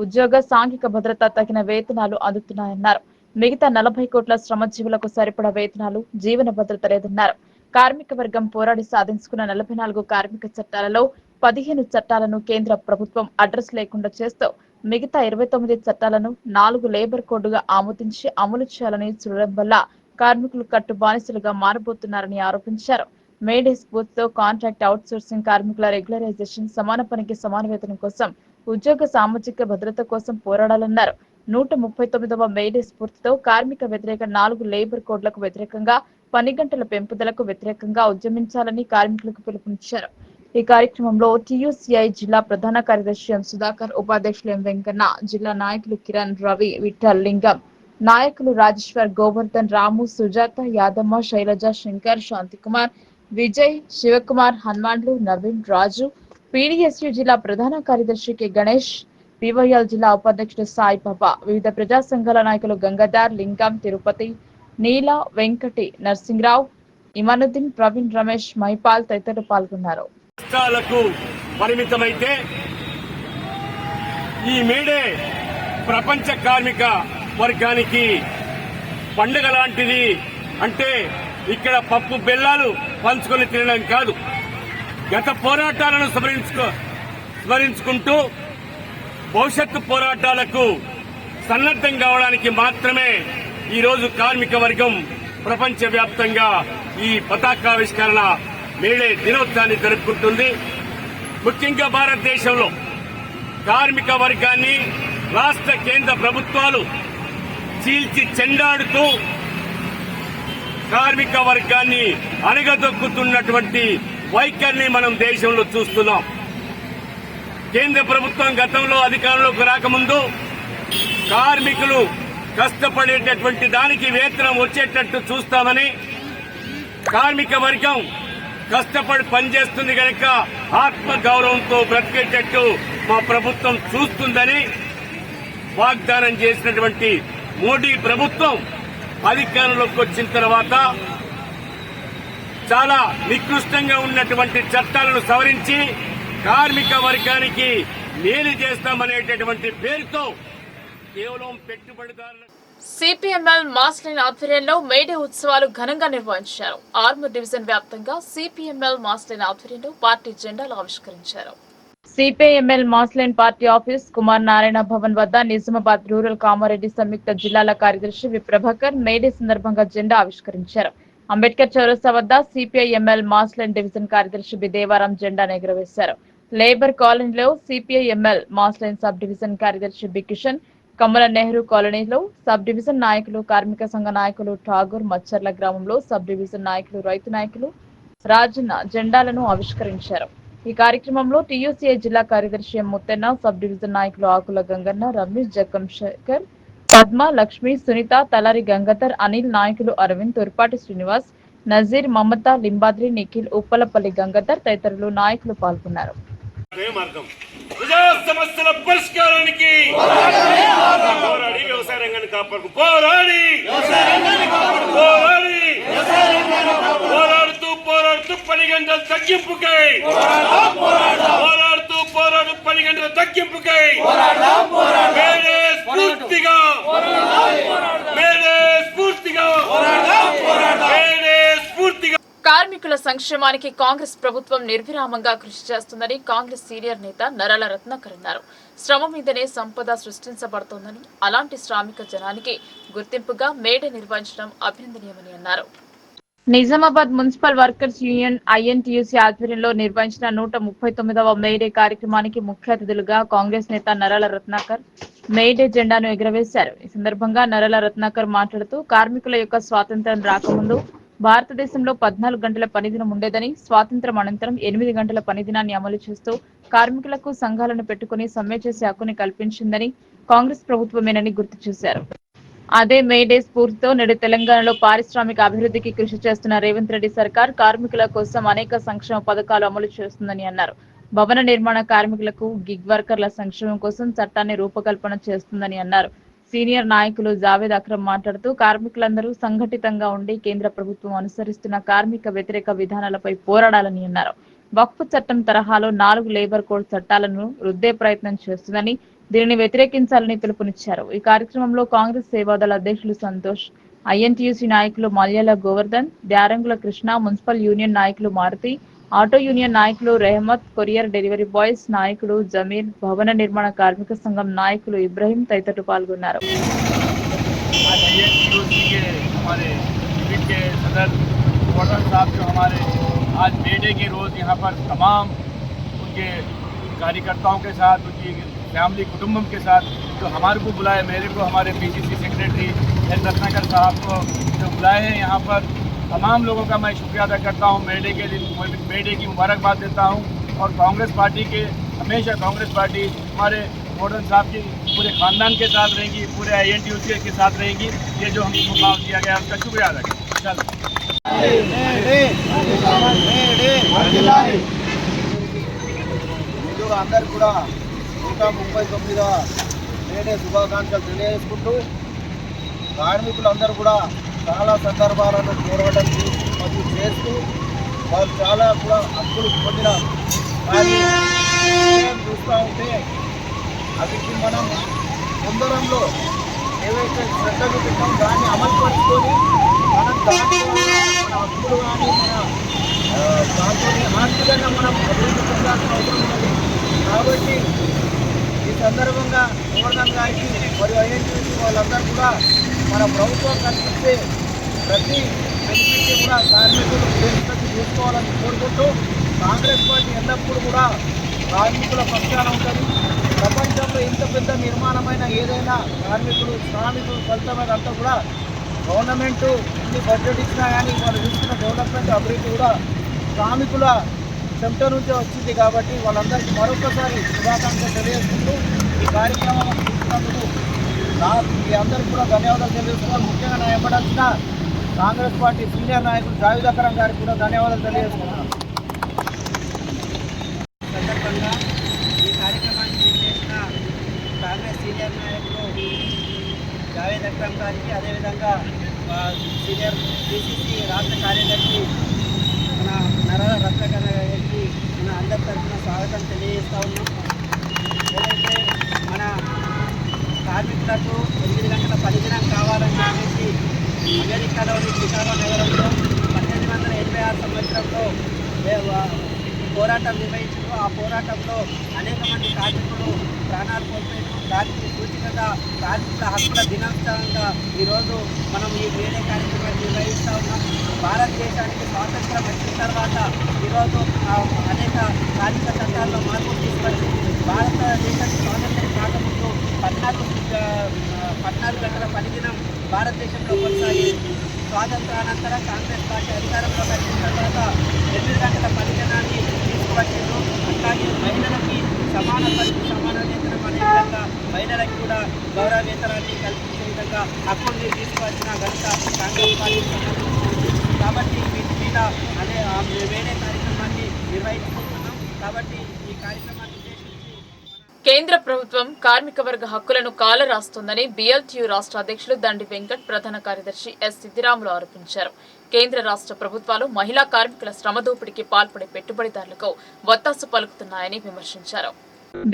ఉద్యోగ, సాంఘిక భద్రత, తగిన వేతనాలు అందుతున్నాయన్నారు. మిగతా 40 కోట్ల శ్రమజీవులకు సరిపడా వేతనాలు, జీవన భద్రత లేదన్నారు. కార్మిక వర్గం పోరాడి సాధించుకున్న 44 కార్మిక చట్టాలలో 15 చట్టాలను కేంద్ర ప్రభుత్వం అడ్రస్ లేకుండా చేస్తూ మిగతా 29 చట్టాలను 4 లేబర్ కోడ్గా ఆమోదించి అమలు చేయాలని చూడడం వల్ల కార్మికులు కట్టు బానిసలుగా మారబోతున్నారని ఆరోపించారు. మేడే స్ఫూర్తితో కాంట్రాక్ట్ అవుట్ సోర్సింగ్ కార్మికుల రెగ్యులరైజేషన్, సమాన పనికి సమాన వేతనం కోసం, ఉద్యోగ సామాజిక భద్రత కోసం పోరాడాలన్నారు. 139వ మేడే స్ఫూర్తితో కార్మిక వ్యతిరేక 4 లేబర్ కోడ్లకు వ్యతిరేకంగా, పని గంటల పెంపుదలకు వ్యతిరేకంగా ఉద్యమించాలని కార్మికులకు పిలుపునిచ్చారు. ఈ కార్యక్రమంలో టీయూసీఐ జిల్లా ప్రధాన కార్యదర్శి ఎం సుధాకర్, ఉపాధ్యక్షులు ఎం వెంకన్న, జిల్లా నాయకులు కిరణ్, రవి, విఠల్, లింగం, నాయకులు రాజేశ్వర్, గోవర్ధన్, రాము, సుజాత, యాదమ్మ, శైలజ, శంకర్, శాంతికుమార్, విజయ్, శివకుమార్, హనుమాన్లు, నవీన్, రాజు, పీడీఎస్యూ జిల్లా ప్రధాన కార్యదర్శి కె గణేష్, పీవైఎల్ జిల్లా ఉపాధ్యక్షుడు సాయిబాబా, వివిధ ప్రజా సంఘాల నాయకులు గంగాధర్, లింగం, తిరుపతి, నీల, వెంకటి, నర్సింగ్రావు, ఇమానుద్దీన్, ప్రవీణ్, రమేష్, మహిపాల్ తదితరులు పాల్గొన్నారు. రాష్ట్రాలకు పరిమితమైతే ఈ మేడే ప్రపంచ కార్మిక వర్గానికి పండుగ లాంటిది. అంటే ఇక్కడ పప్పు బెల్లాలు పంచుకొని తినడం కాదు, గత పోరాటాలను స్మరించుకుంటూ భవిష్యత్తు పోరాటాలకు సన్నద్ధం కావడానికి మాత్రమే ఈరోజు కార్మిక వర్గం ప్రపంచవ్యాప్తంగా ఈ పతాకావిష్కరణ మేడే దినోత్సవాన్ని జరుపుకుంటుంది. ముఖ్యంగా భారతదేశంలో కార్మిక వర్గాన్ని రాష్ట్ర కేంద్ర ప్రభుత్వాలు చీల్చి చెండాడుతూ కార్మిక వర్గాన్ని అణగదొక్కుతున్నటువంటి వైఖరిని మనం దేశంలో చూస్తున్నాం. కేంద్ర ప్రభుత్వం గతంలో అధికారంలోకి రాకముందు కార్మికులు కష్టపడేటటువంటి దానికి వేతనం వచ్చేటట్టు చూస్తామని, కార్మిక వర్గం కష్టపడి పనిచేస్తుంది కనుక ఆత్మ గౌరవంతో బ్రతికేటట్టు మా ప్రభుత్వం చూస్తుందని వాగ్దానం చేసినటువంటి మోడీ ప్రభుత్వం అధికారంలోకి వచ్చిన తర్వాత చాలా నికృష్టంగా ఉన్నటువంటి చట్టాలను సవరించి కార్మిక వర్గానికి మేలు చేస్తామనేటటువంటి పేరుతో కేవలం పెట్టుబడిదారులు. సిపిఎంఎల్ మాస్ లైన్ ఆధ్వర్యంలో మేడే ఉత్సవాలు ఘనంగా నిర్వహించారు. ఆర్మూర్ డివిజన్ వ్యాప్తంగా సిపిఎంఎల్ మాస్ లైన్ ఆధ్వర్యంలో పార్టీ జెండాలు ఆవిష్కరించారు. CPML mass line party office Kumar Narayana Bhavan వద్ద నిజామాబాద్ రూరల్ కామారెడ్డి సంయుక్త జిల్లాల కార్యదర్శి వి ప్రభాకర్ మేడే సందర్భంగా జెండా ఆవిష్కరించారు. అంబేద్కర్ చౌరస్తా వద్ద సిపిఐఎంఎల్ మాస్ లైన్ డివిజన్ కార్యదర్శి బి దేవారాం జెండాను ఎగురవేశారు. లేబర్ కాలనీలో CPIML mass line sub division కార్యదర్శి బి కిషన్, కమల నెహ్రూ కాలనీలో సబ్ డివిజన్ నాయకులు, కార్మిక సంఘ నాయకులు ఠాగూర్, మచ్చర్ల గ్రామంలో సబ్ డివిజన్ నాయకులు, రైతు నాయకులు రాజన్న జెండాలను ఆవిష్కరించారు. ఈ కార్యక్రమంలో టీయూసీఐ జిల్లా కార్యదర్శి ఎం ముత్తెన్న, సబ్ డివిజన్ నాయకులు ఆకుల గంగన్న, రమేష్, జక్కం శేఖర్, పద్మ, లక్ష్మి, సునీత, తలారి గంగాధర్, అనిల్, నాయకులు అరవింద్, తొర్పాటి శ్రీనివాస్, నజీర్, మమత, లింబాద్రి, నిఖిల్, ఉప్పలపల్లి గంగాధర్ తదితరులు నాయకులు పాల్గొన్నారు. సమస్యల పరిష్కారానికి పోరాడి వ్యవసాయ రంగాన్ని కాపాడు పోరాడుతూ పని గంటల తగ్గింపుకై పోరాడుతూ పని గంటల తగ్గింపుకై మేడే స్ఫూర్తిగా మేడే స్ఫూర్తిగా మేడే స్ఫూర్తిగా కార్మికుల సంక్షేమానికి కాంగ్రెస్ ప్రభుత్వం నిర్విరామంగా కృషి చేస్తుందని కాంగ్రెస్ సీనియర్ నేత నరాల రత్నాకర్ అన్నారు. శ్రమ మీదనే సంపద సృష్టించబడుతోందని, అలాంటి శ్రామిక జనానికి గుర్తింపుగా మేడే నిర్వహించడం అభినందనీయమని అన్నారు. Nizamabad municipal workers union INTUC ఆధ్వర్యంలో నిర్వహించిన 139వ మేడే కార్యక్రమానికి ముఖ్య అతిథులుగా కాంగ్రెస్ నేత నరాల రత్నాకర్ మేడే జెండాను ఎగురవేశారు. ఈ సందర్భంగా నరాల రత్నాకర్ మాట్లాడుతూ కార్మికుల యొక్క స్వాతంత్ర్యం రాకముందు భారతదేశంలో 14 గంటల పనిదినం ఉండేదని, స్వాతంత్ర్యం అనంతరం 8 గంటల పనిదినాన్ని అమలు చేస్తూ కార్మికులకు సంఘాలను పెట్టుకుని సమ్మె చేసే హక్కుని కల్పించిందని కాంగ్రెస్ ప్రభుత్వమేనని గుర్తు చేశారు. అదే మేడే స్ఫూర్తితో నేడు తెలంగాణలో పారిశ్రామిక అభివృద్ధికి కృషి చేస్తున్న రేవంత్ రెడ్డి సర్కార్ కార్మికుల కోసం అనేక సంక్షేమ పథకాలు అమలు చేస్తుందని అన్నారు. భవన నిర్మాణ కార్మికులకు గిగ్ వర్కర్ల సంక్షేమం కోసం చట్టాన్ని రూపకల్పన చేస్తుందని అన్నారు. సీనియర్ నాయకులు జావేద్ అక్రమ్ మాట్లాడుతూ కార్మికులందరూ సంఘటితంగా ఉండి కేంద్ర ప్రభుత్వం అనుసరిస్తున్న కార్మిక వ్యతిరేక విధానాలపై పోరాడాలని అన్నారు. వక్ఫ్ చట్టం తరహాలో 4 లేబర్ కోడ్ చట్టాలను రుద్దే ప్రయత్నం చేస్తుందని, దీనిని వ్యతిరేకించాలని పిలుపునిచ్చారు. ఈ కార్యక్రమంలో కాంగ్రెస్ సేవాదళ అధ్యక్షులు సంతోష్, ఐఎన్టీయూసీ నాయకులు మల్యాల గోవర్ధన్, ద్యారంగుల కృష్ణ, మున్సిపల్ యూనియన్ నాయకులు మారుతి, ఆటో యూనియన్ నాయకులు రెహమత్, కొరియర్ డెలివరీ బాయ్స్ నాయకుడు జమీర్, భవన నిర్మాణ కార్మిక సంఘం నాయకులు ఇబ్రహీం తదితరులు పాల్గొన్నారు. आज मेडे के रोज़ यहाँ पर तमाम उनके कार्यकर्ताओं के साथ, उनकी फैमिली कुटुंबम के साथ जो हमारे को बुलाए, मेरे को हमारे पीसीसी सेक्रेटरी एन रत्नाकर साहब को जो बुलाए हैं यहाँ पर, तमाम लोगों का मैं शुक्रिया अदा करता हूँ। मेडे के दिन मेडे की मुबारकबाद देता हूँ और कांग्रेस पार्टी के हमेशा कांग्रेस पार्टी हमारे मॉडर्न साहब की पूरे ख़ानदान के साथ रहेगी, पूरे INTUC के साथ रहेगी। ये जो हमको मुकाम दिया गया उसका शुक्रिया अदा करें। అందరు కూడా 139వ మేడే శుభాకాంక్షలు తెలియజేసుకుంటూ, కార్మికులందరూ కూడా చాలా సందర్భాలను పోరాటం మరియు చేస్తూ వారు చాలా కూడా హక్కులు పొందిన, కానీ చూస్తూ ఉంటే అవికి మనం ముందరంలో ఏవైతే శ్రద్ధ చూపిస్తాం దాన్ని అమలుపరుచుకొని మనం దాంట్లో మన హక్కులు కానీ మన దాంతో ఆర్థికంగా మనం అభివృద్ధి చెందాల్సిన అవసరం ఉన్నది. కాబట్టి ఈ సందర్భంగా గోవర్ధన్ గారికి మరియు INTUC వాళ్ళందరూ కూడా మన ప్రభుత్వం కల్పించే ప్రతి బెనిఫిట్ని కూడా కార్మికులు బెనిఫిట్ చూసుకోవాలని కోరుకుంటూ, కాంగ్రెస్ పార్టీ ఎల్లప్పుడూ కూడా కార్మికుల పక్షాన ఉంటుంది. ప్రపంచంలో ఇంత పెద్ద నిర్మాణమైన ఏదైనా కార్మికులు శ్రామికులు ఫలితమైనంతా కూడా గవర్నమెంట్ ఎన్ని బడ్జెట్ ఇచ్చినా కానీ వాళ్ళు చూస్తున్న డెవలప్మెంట్ అభివృద్ధి కూడా శ్రామికుల చెమట నుంచే వచ్చింది. కాబట్టి వాళ్ళందరికీ మరొకసారి శుభాకాంక్షలు తెలియజేసుకుంటూ ఈ కార్యక్రమం తీసుకున్నందుకు మీ అందరికీ కూడా ధన్యవాదాలు తెలియజేస్తున్నాను. ముఖ్యంగా నా వెంబడాల్సిన కాంగ్రెస్ పార్టీ సీనియర్ నాయకులు జావేద్ అక్రమ్ గారికి కూడా ధన్యవాదాలు తెలియజేస్తున్నాను. సందర్భంగా ఈ కార్యక్రమాన్ని చేసిన కాంగ్రెస్ సీనియర్ నాయకులు జావేద్ అక్రమ్ గారికి, అదేవిధంగా సీనియర్ PCC రాష్ట్ర కార్యదర్శి మన నరాల రత్నాకర్ గారికి మన అందరి తరఫున స్వాగతం తెలియజేస్తూ ఉన్నాం. ఏదైతే మన కార్మికులకు 8 గంటల పనిదినం కావాలని చెప్పేసి అమెరికాలోని చికాగో నగరంలో 1886 సంవత్సరంలో పోరాటం నిర్వహించారు. ఆ పోరాటంలో అనేక మంది కార్మికులు ప్రాణాలు కోల్పోయారు. దానికి సూచికగా కార్మికుల హక్కుల దినోత్సవంగా ఈరోజు మనం ఈ మేడే కార్యక్రమాన్ని నిర్వహిస్తూ ఉన్నాం. భారతదేశానికి స్వాతంత్రం వచ్చిన తర్వాత ఈరోజు అనేక కార్మిక చట్టాల్లో మార్పులు తీసుకొచ్చి భారతదేశానికి స్వాతంత్రం కాకముందు 14 గంటల పనిదినం భారతదేశంలో కొనసాగింది. స్వాతంత్రానంతరం కాంగ్రెస్ పార్టీ అధికారంలోకి వచ్చిన తర్వాత 8 గంటల పనిదినాన్ని తీసుకువచ్చిండ్రు. అట్లాగే మహిళలకి సమాన వేతనం అనే విధంగా మహిళలకు కూడా గౌరవ వేతనాన్ని కల్పించే విధంగా హక్కుల్ని తీసుకువచ్చిన ఘనత కాంగ్రెస్ పార్టీ. కాబట్టి వీటి మీద అదే వేరే కార్యక్రమాన్ని నిర్వహించుకుంటున్నాం. కాబట్టి ఈ కార్యక్రమాన్ని కేంద్ర ప్రభుత్వం కార్మిక వర్గ హక్కులను కాలరాస్తోందని BLTU రాష్ట్ర అధ్యక్షులు దండి వెంకట్, ప్రధాన కార్యదర్శి S. సిద్దిరాములు ఆరోపించారు. కేంద్ర రాష్ట్ర ప్రభుత్వాలు మహిళా కార్మికుల శ్రమ దోపిడీకి పాల్పడే పెట్టుబడిదారులకు వత్తాసు పలుకుతున్నాయని విమర్శించారు.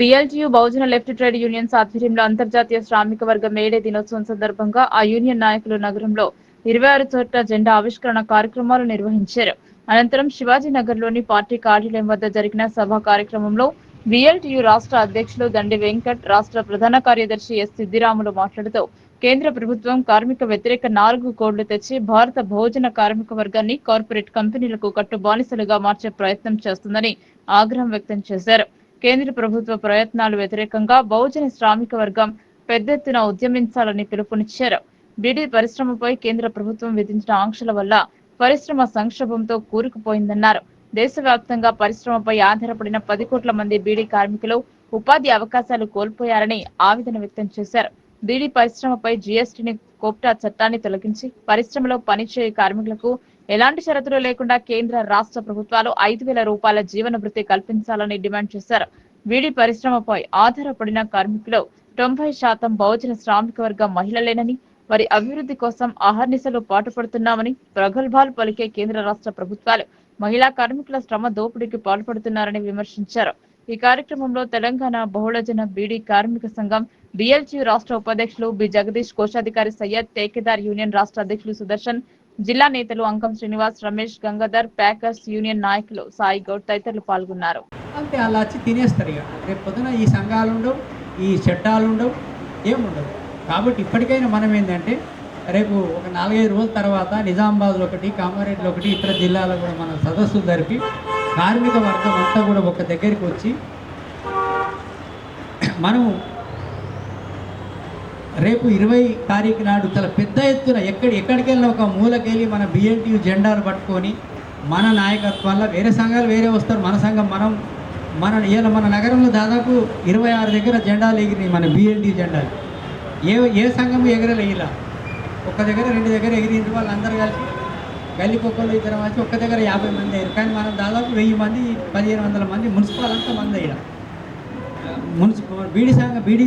BLTU బహుజన లెఫ్ట్ ట్రేడ్ యూనియన్స్ ఆధ్వర్యంలో అంతర్జాతీయ శ్రామిక వర్గ మేడే దినోత్సవం సందర్భంగా ఆ యూనియన్ నాయకులు నగరంలో 26 చోట్ల జెండా ఆవిష్కరణ కార్యక్రమాలు నిర్వహించారు. అనంతరం శివాజీనగర్లోని పార్టీ కార్యాలయం వద్ద జరిగిన సభా కార్యక్రమంలో VLTU రాష్ట్ర అధ్యక్షులు దండి వెంకట్, రాష్ట్ర ప్రధాన కార్యదర్శి ఎస్ సిద్దిరాములు మాట్లాడుతూ కేంద్ర ప్రభుత్వం కార్మిక వ్యతిరేక 4 కోడ్లు తెచ్చి భారత భోజన కార్మిక వర్గాన్ని కార్పొరేట్ కంపెనీలకు కట్టుబానిసలుగా మార్చే ప్రయత్నం చేస్తుందని ఆగ్రహం వ్యక్తం చేశారు. కేంద్ర ప్రభుత్వ ప్రయత్నాలు వ్యతిరేకంగా బహుజన శ్రామిక వర్గం పెద్ద ఎత్తున ఉద్యమించాలని పిలుపునిచ్చారు. బీడీ పరిశ్రమపై కేంద్ర ప్రభుత్వం విధించిన ఆంక్షల వల్ల పరిశ్రమ సంక్షోభంతో కూరుకుపోయిందన్నారు. దేశవ్యాప్తంగా పరిశ్రమపై ఆధారపడిన 10 కోట్ల మంది బీడీ కార్మికులు ఉపాధి అవకాశాలు కోల్పోయారని ఆవేదన వ్యక్తం చేశారు. బీడీ పరిశ్రమపై జీఎస్టీని కోప్టా చట్టాన్ని తొలగించి పరిశ్రమలో పనిచేయు కార్మికులకు ఎలాంటి షరతులు లేకుండా కేంద్ర రాష్ట్ర ప్రభుత్వాలు 5,000 రూపాయల జీవన భృతి కల్పించాలని డిమాండ్ చేశారు. బీడీ పరిశ్రమపై ఆధారపడిన కార్మికులు 90% బహుజన శ్రామిక వర్గ మహిళలేనని, వారి అభివృద్ధి కోసం అహర్నిశలు పాటుపడుతున్నామని ప్రగల్భాలు పలికే కేంద్ర రాష్ట్ర ప్రభుత్వాలు మహిళా కార్మికుల శ్రమ దోపిడీకి పాల్పడుతున్నారని విమర్శించారు. ఈ కార్యక్రమంలో తెలంగాణ బహుళజన బీడీ కార్మిక సంఘం BLTU రాష్ట్ర ఉపాధ్యక్షులు బి జగదీష్, కోశాధికారి సయ్యద్, టేకేదార్ యూనియన్ రాష్ట్ర అధ్యక్షులు సుదర్శన్, జిల్లా నేతలు అంకం శ్రీనివాస్, రమేష్, గంగాధర్, ప్యాకర్స్ యూనియన్ నాయకులు సాయి గౌడ్ తదితరులు పాల్గొన్నారు. అంటే అలా వచ్చి తినేస్తారు. ఇక రేపు పొద్దున ఈ సంఘాలు ఉండవు, ఈ చట్టాలు ఉండవు, ఏముండవు. కాబట్టి ఇప్పటికైనా మనం ఏంటంటే రేపు ఒక 4-5 రోజుల తర్వాత నిజామాబాద్లో ఒకటి, కామారెడ్డిలో ఒకటి, ఇతర జిల్లాలో కూడా మనం సదస్సు జరిపి కార్మిక వర్గం అంతా కూడా ఒక దగ్గరికి వచ్చి మనము రేపు 20 తారీఖు నాడు చాలా పెద్ద ఎత్తున ఎక్కడికెళ్ళినా ఒక మూలకెళ్ళి మన BLTU జెండాలు పట్టుకొని మన నాయకత్వాల్లో వేరే సంఘాలు వేరే వస్తారు, మన సంఘం మన నగరంలో దాదాపు 26 దగ్గర జెండాలు ఎగిరినాయి. మన BLTU జెండాలు ఏ సంఘం ఎగరలేలా, ఒక్క దగ్గర 2 దగ్గర ఎగిరింది. వాళ్ళందరూ కలిసి గల్లికొక్కలు ఇద్దరు వచ్చి ఒక్క దగ్గర 50 మంది అయ్యారు. కానీ మనం దాదాపు 1000 మంది 1500 మంది మున్సిపల్ అంతా మంది అయ్యారు. బీడీ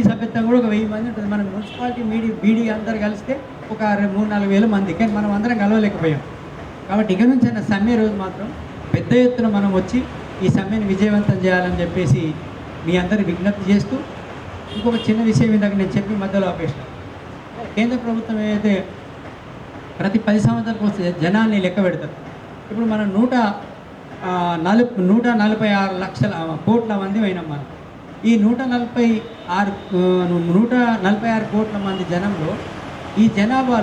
సభ్యత్వం కూడా ఒక 1000 మంది ఉంటుంది. మన మున్సిపాలిటీ బీడీ అందరు కలిస్తే ఒక 3-4 వేల మంది, కానీ మనం అందరం కలవలేకపోయాం. కాబట్టి ఇక నుంచి అన్న సమ్మె రోజు మాత్రం పెద్ద ఎత్తున మనం వచ్చి ఈ సమ్మెను విజయవంతం చేయాలని చెప్పేసి మీ అందరి విజ్ఞప్తి చేస్తూ, ఇంకొక చిన్న విషయం ఇందాక నేను చెప్పి మధ్యలో ఆపేసిన. కేంద్ర ప్రభుత్వం ఏదైతే ప్రతి 10 సంవత్సరాలకు వస్తే జనాల్ని లెక్క పెడతారు. ఇప్పుడు మనం 146 లక్షల కోట్ల మంది అయినాం. మనం ఈ 146 కోట్ల మంది జనంలో ఈ జనాభా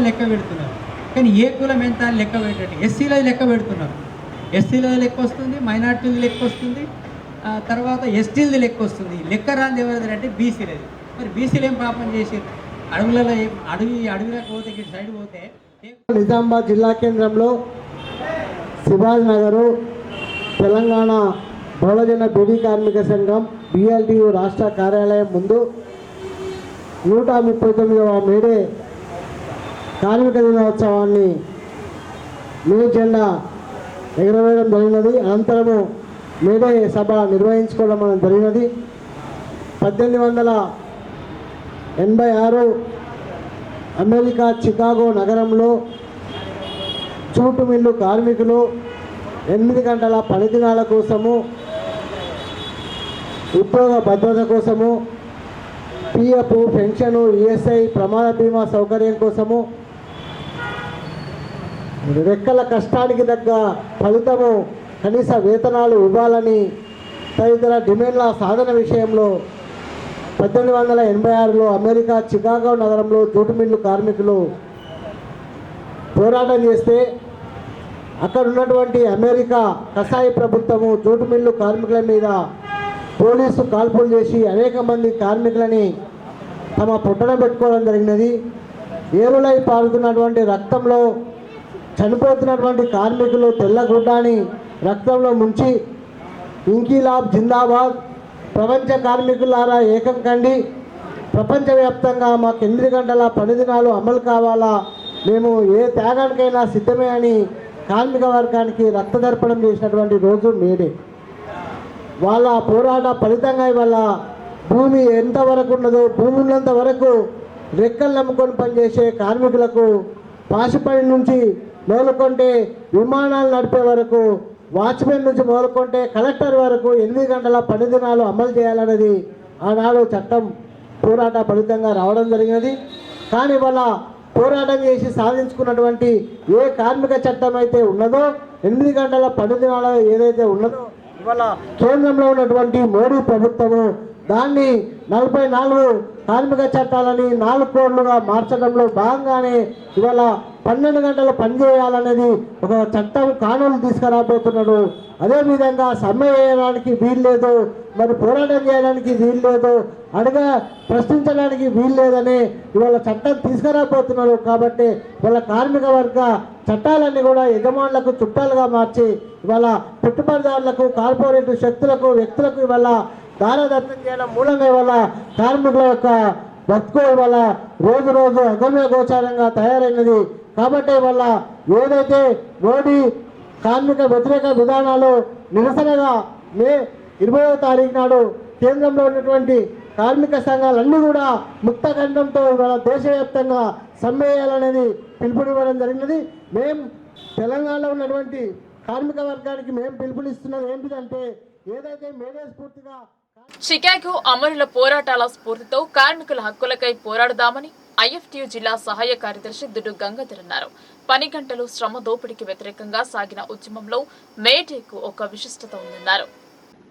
లెక్క పెడుతున్నారు. కానీ ఏ కులం ఎంత అని లెక్క పెట్టండి, ఎస్సీలో లెక్క పెడుతున్నారు. ఎస్సీలో లెక్క వస్తుంది, మైనార్టీలు లెక్క వస్తుంది, తర్వాత ఎస్టీలది లెక్క వస్తుంది. లెక్క రాంది ఎవరిది అంటే బీసీలది. మరి బీసీలు ఏం పాపం చేసారు? అడవిలోకి పోతే సైడ్ పోతే నిజామాబాద్ జిల్లా కేంద్రంలో శివాజీనగర్ తెలంగాణ బహుళజన బీడీ కార్మిక సంఘం BLTU రాష్ట్ర కార్యాలయం ముందు 139వ మేడే కార్మిక దినోత్సవాన్ని మే జెండా ఎగరవేయడం జరిగినది. అనంతరము మేడే సభ నిర్వహించుకోవడం మనం జరిగినది. 1886 అమెరికా చికాగో నగరంలో జూటు మిల్లు కార్మికులు 8 గంటల పని దినాల కోసము, ఉద్యోగ భద్రత కోసము, PF, పెన్షను, ESI, ప్రమాద బీమా సౌకర్యం కోసము, రెక్కల కష్టానికి తగ్గ ఫలితము కనీస వేతనాలు ఇవ్వాలని తదితర డిమాండ్ల సాధన విషయంలో 1886లో అమెరికా చికాగో నగరంలో జూటు మిల్లు కార్మికులు పోరాటం చేస్తే అక్కడ ఉన్నటువంటి అమెరికా కసాయి ప్రభుత్వము జూటు మిల్లు కార్మికుల మీద పోలీసు కాల్పులు చేసి అనేక మంది కార్మికులని తమ పుట్టన పెట్టుకోవడం జరిగినది. ఏరులై పారుతున్నటువంటి రక్తంలో చనిపోతున్నటువంటి కార్మికులు తెల్లగుడ్డాని రక్తంలో ముంచి ఇంకిలాబ్ జిందాబాద్, ప్రపంచ కార్మికులారా ఏకం కండి, ప్రపంచవ్యాప్తంగా మాకు 8 గంటల పని దినాలు అమలు కావాలా, మేము ఏ త్యాగానికైనా సిద్ధమే అని కార్మిక వర్గానికి రక్తదర్పణం చేసినటువంటి రోజు మేడే. వాళ్ళ పోరాట ఫలితంగా ఇవాళ భూమి ఎంతవరకు ఉన్నదో, భూమి ఉన్నంత వరకు రెక్కలు నమ్ముకొని పనిచేసే కార్మికులకు పాసిపని నుంచి మొదలుకొంటే విమానాలు నడిపే వరకు, వాచ్మెన్ నుంచి మొదలుకొంటే కలెక్టర్ వరకు 8 గంటల పని దినాలు అమలు చేయాలనేది ఆనాడు చట్టం పోరాట ఫలితంగా రావడం జరిగినది. కానీ వాళ్ళ పోరాటం చేసి సాధించుకున్నటువంటి ఏ కార్మిక చట్టం అయితే ఉన్నదో 8 గంటల పని దినాలు ఏదైతే ఉన్నదో ఇవాళ కేంద్రంలో ఉన్నటువంటి మోడీ ప్రభుత్వము దాన్ని 44 కార్మిక చట్టాలని 4 కోడ్లుగా మార్చడంలో భాగంగానే ఇవాళ 12 గంటలు పనిచేయాలనేది ఒక చట్టం కానూలు తీసుకురాబోతున్నాడు. అదేవిధంగా సమ్మె చేయడానికి వీల్లేదు, మరి పోరాటం చేయడానికి వీల్లేదు, ప్రశ్నించడానికి వీల్లేదని ఇవాళ చట్టం తీసుకురాబోతున్నారు. కాబట్టి ఇవాళ కార్మిక వర్గ చట్టాలన్నీ కూడా యజమానులకు చుట్టాలుగా మార్చి ఇవాళ పెట్టుబడిదారులకు, కార్పొరేట్ శక్తులకు, వ్యక్తులకు ఇవాళ దారదత్తం చేయడం మూలంగా ఇవాళ కార్మికుల యొక్క బతుకు ఇవాళ రోజు రోజు అగమ్య గోచారంగా తయారైనది. కాబట్టి ఇవాళ ఏదైతే మోడీ కార్మిక వ్యతిరేక విధానాలు నిరసనగా మే 20వ తారీఖు నాడు కేంద్రంలో ఉన్నటువంటి కార్మిక సంఘాలన్నీ కూడా ముక్త ఖండంతో ఇవాళ దేశవ్యాప్తంగా సమ్మె చేయాలనేది పిలుపునివ్వడం జరిగినది. మేము తెలంగాణలో ఉన్నటువంటి కార్మిక వర్గానికి మేము పిలుపునిస్తున్నది ఏంటిదంటే ఏదైతే మేడే స్ఫూర్తిగా చికాగో అమరుల పోరాటాల స్ఫూర్తితో కార్మికుల హక్కులకై పోరాడదామని ఐఎఫ్టియు జిల్లా సహాయ కార్యదర్శి దుడ్డు గంగాధర్ అన్నారు. పని గంటలు శ్రమ దోపిడీకి వ్యతిరేకంగా సాగిన ఉద్యమంలో మేడేకు ఒక విశిష్టత ఉందన్నారు.